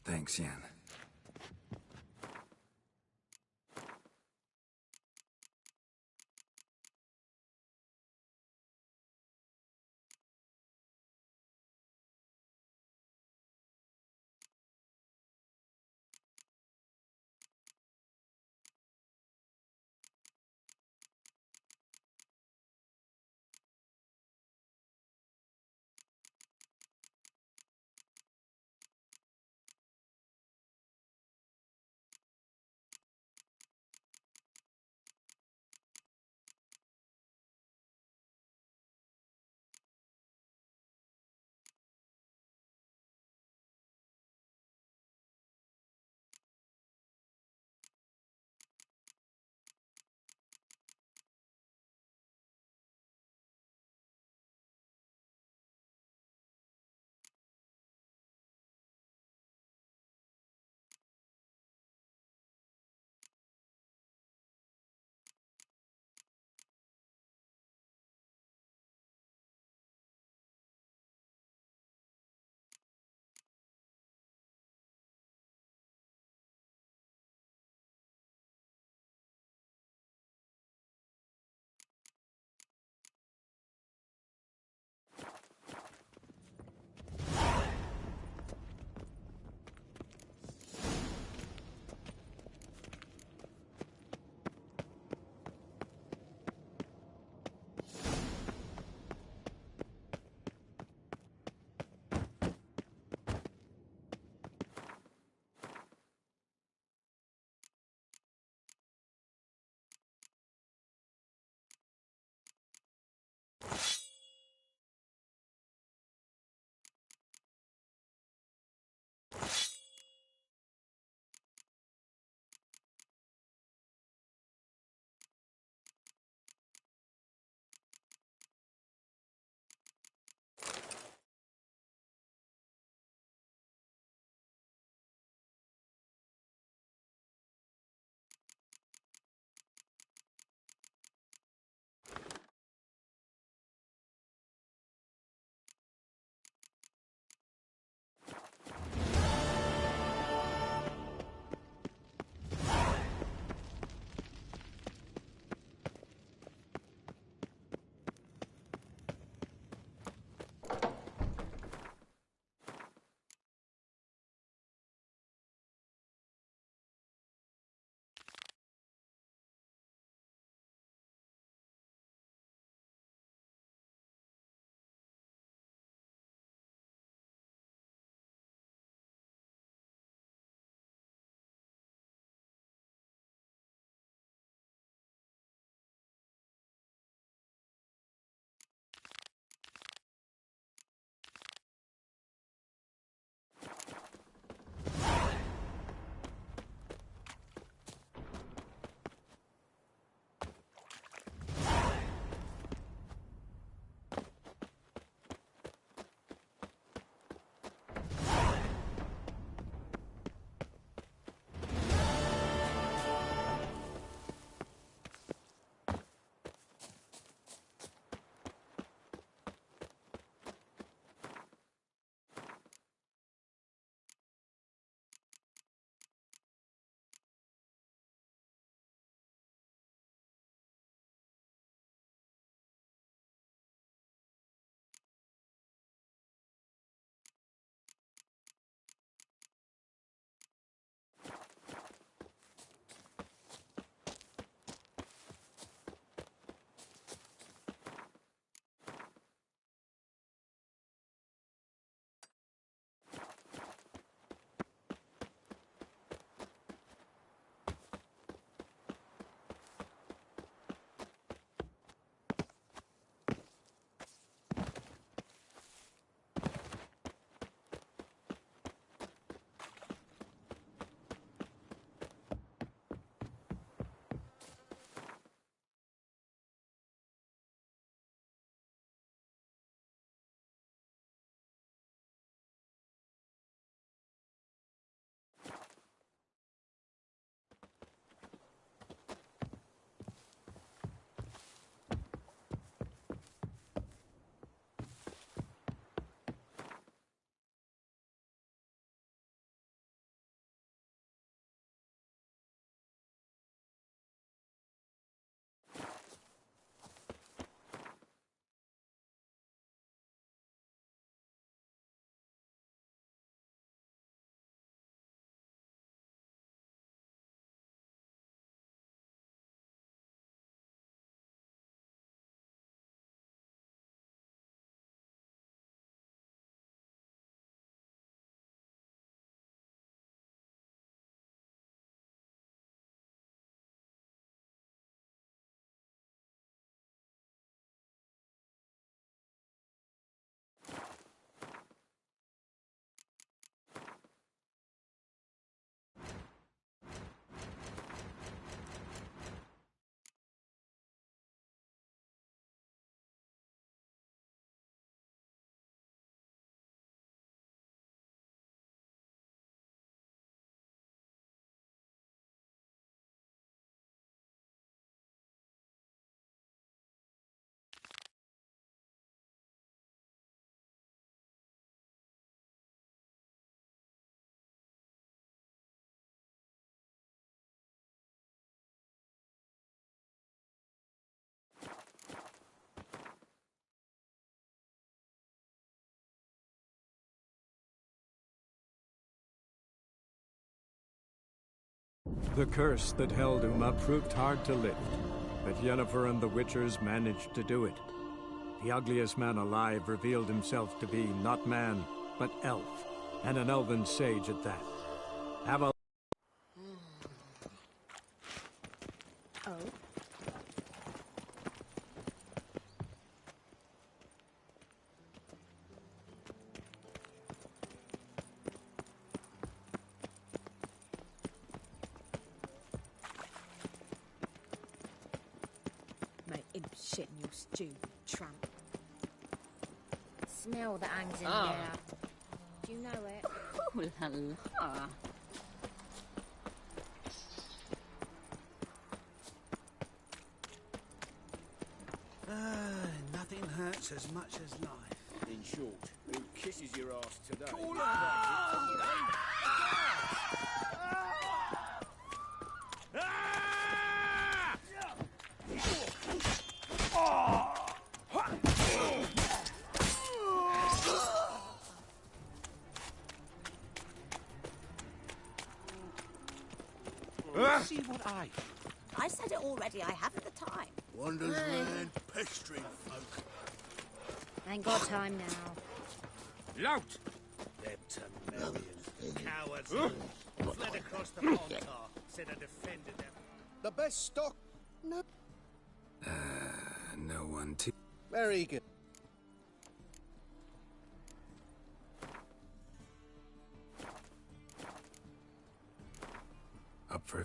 Thanks, Yen. The curse that held Uma proved hard to lift, but Yennefer and the Witchers managed to do it. The ugliest man alive revealed himself to be not man, but elf, and an elven sage at that. Have a... Oh? Mate, imp shit in your stew, tramp. Smell that hangs in the Ah. air. Do you know it? Ooh la la. Nothing hurts as much as life. In short, who kisses your ass today? See what I said it already, I haven't the time. Wonders land, pestering folk. Ain't got time now. Lout! Them Temerians, cowards, fled across the Pontar, said I defended them. The best stock. No. No one to... Very good. Up for...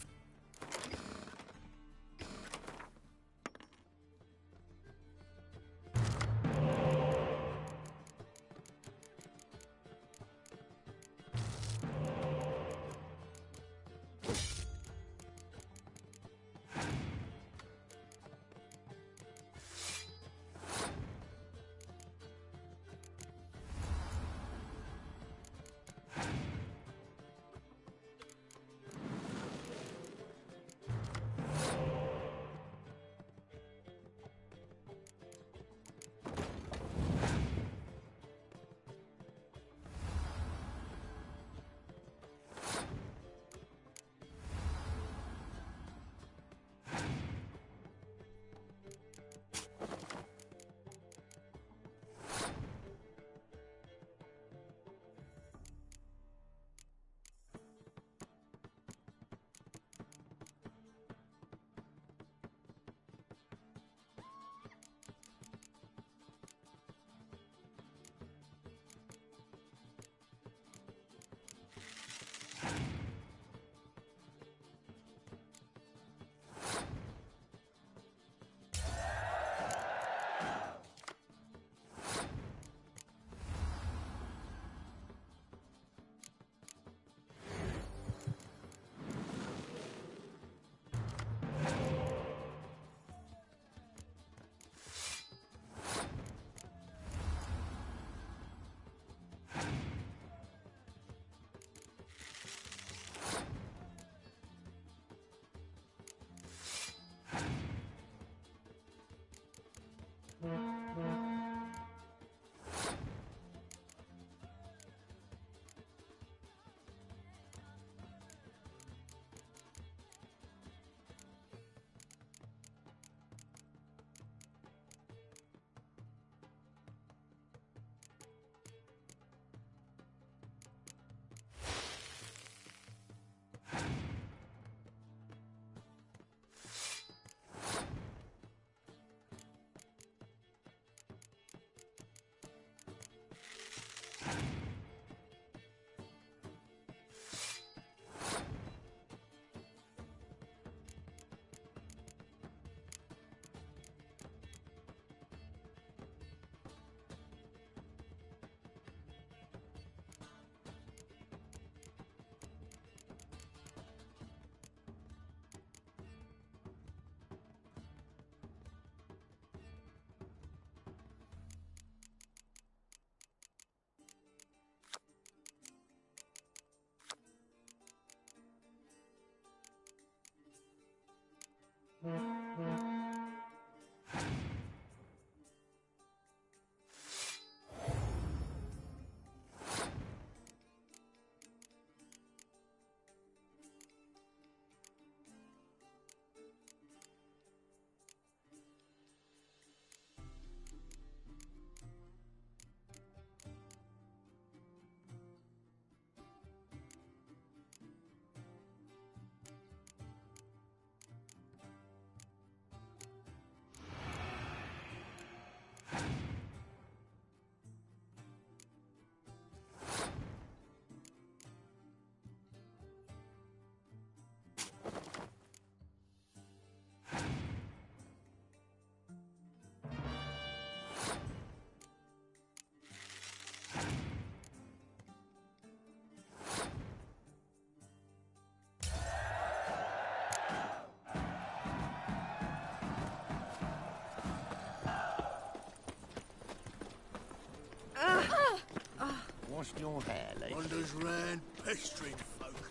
washed your hair lately? Wanders round pestering folk.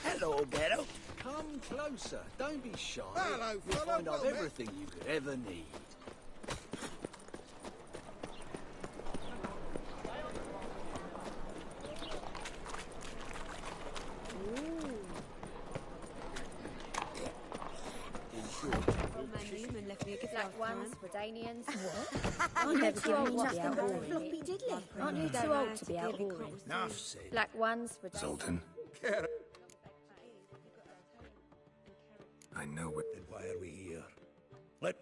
Hello, Geralt. Come closer. Don't be shy. Hello, You'll fellow. find I've Well met. everything you could ever need. Old man Newman left me a gift Black last ones, time. Redanians. I've Aren't you never too given old me to be nothing out but a whoring? floppy diddly. Aren't you too old to be out whoring? Enough said. Black ones, Redanians. Zoltan, I know what... Then why are we here?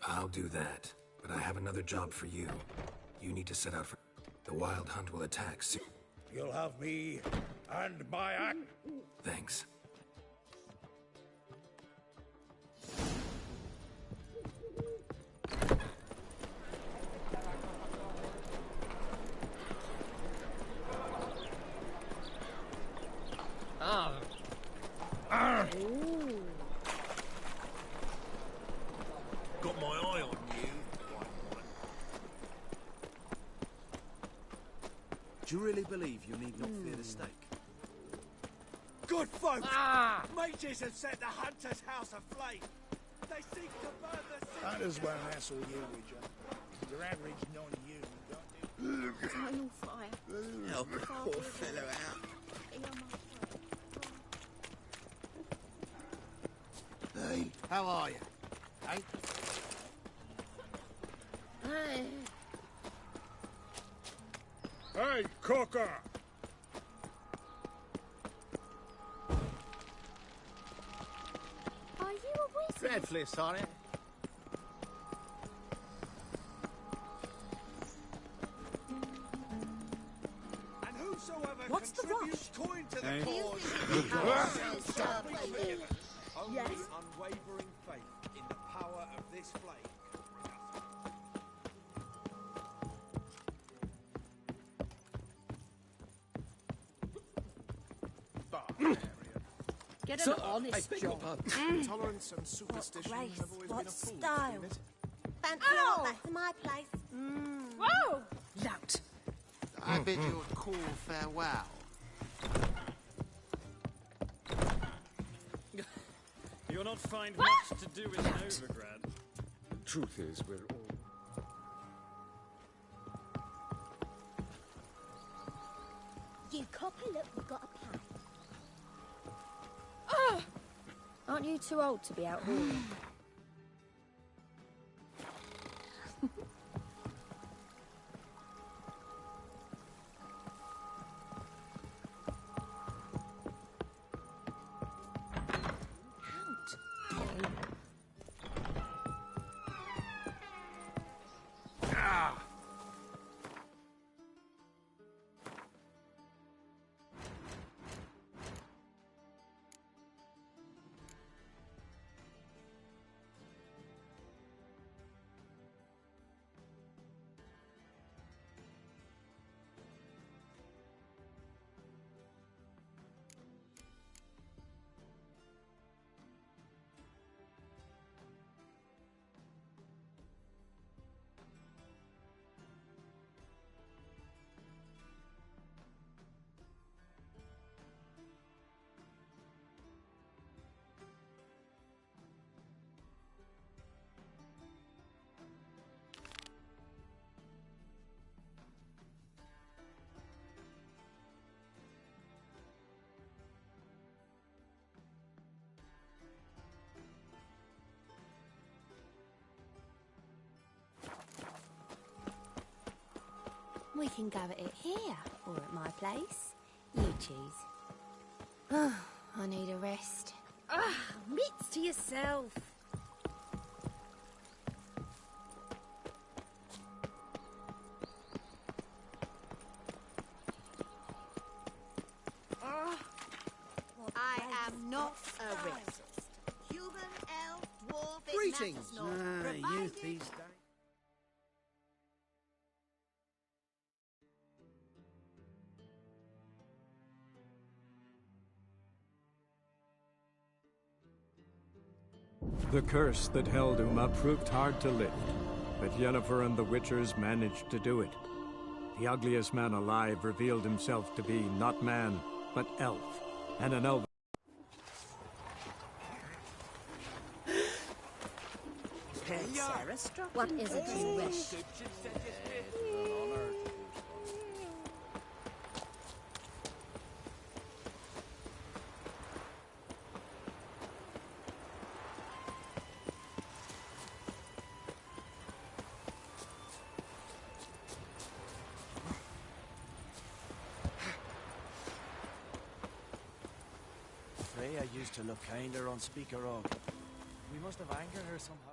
I'll do that, but I have another job for you. You need to set out for... The Wild Hunt will attack soon. You'll have me and my axe. Thanks. Got my eye on you. Do you really believe you need not fear the stake? Good folk! Mages have set the hunter's house aflame. They seek to burn the city. Hunters won't hassle you, Widger. Your average non-human, don't Eternal fire. Help a poor fellow out. Hey, how are you? Hey? Hey, Cocker! Are you a wizard? Dreadfully sorry. And whosoever What's the contributes coin to the Hey. cause only Yes? unwavering faith in the power of this flame. Get an honest job. Tolerance and superstition Grace, have always what been a fool, style? isn't it? Fancy not back to my place. Whoa! Lout. I bid you a cool farewell. You'll not find much to do in Novigrad. Truth is, we're all... You copper, look, we've got a plan. Aren't you too old to be out whoring? We can go at it here, or at my place. You choose. I need a rest. Mitts to yourself. I am not a racist. Human, elf, dwarf, it Greetings. matters not. Youth Provided- these days. The curse that held Uma proved hard to lift, but Yennefer and the Witchers managed to do it. the ugliest man alive revealed himself to be not man, but elf, and an elf. What is it you wish? Freya used to look kinder on Speaker Og. We must have angered her somehow.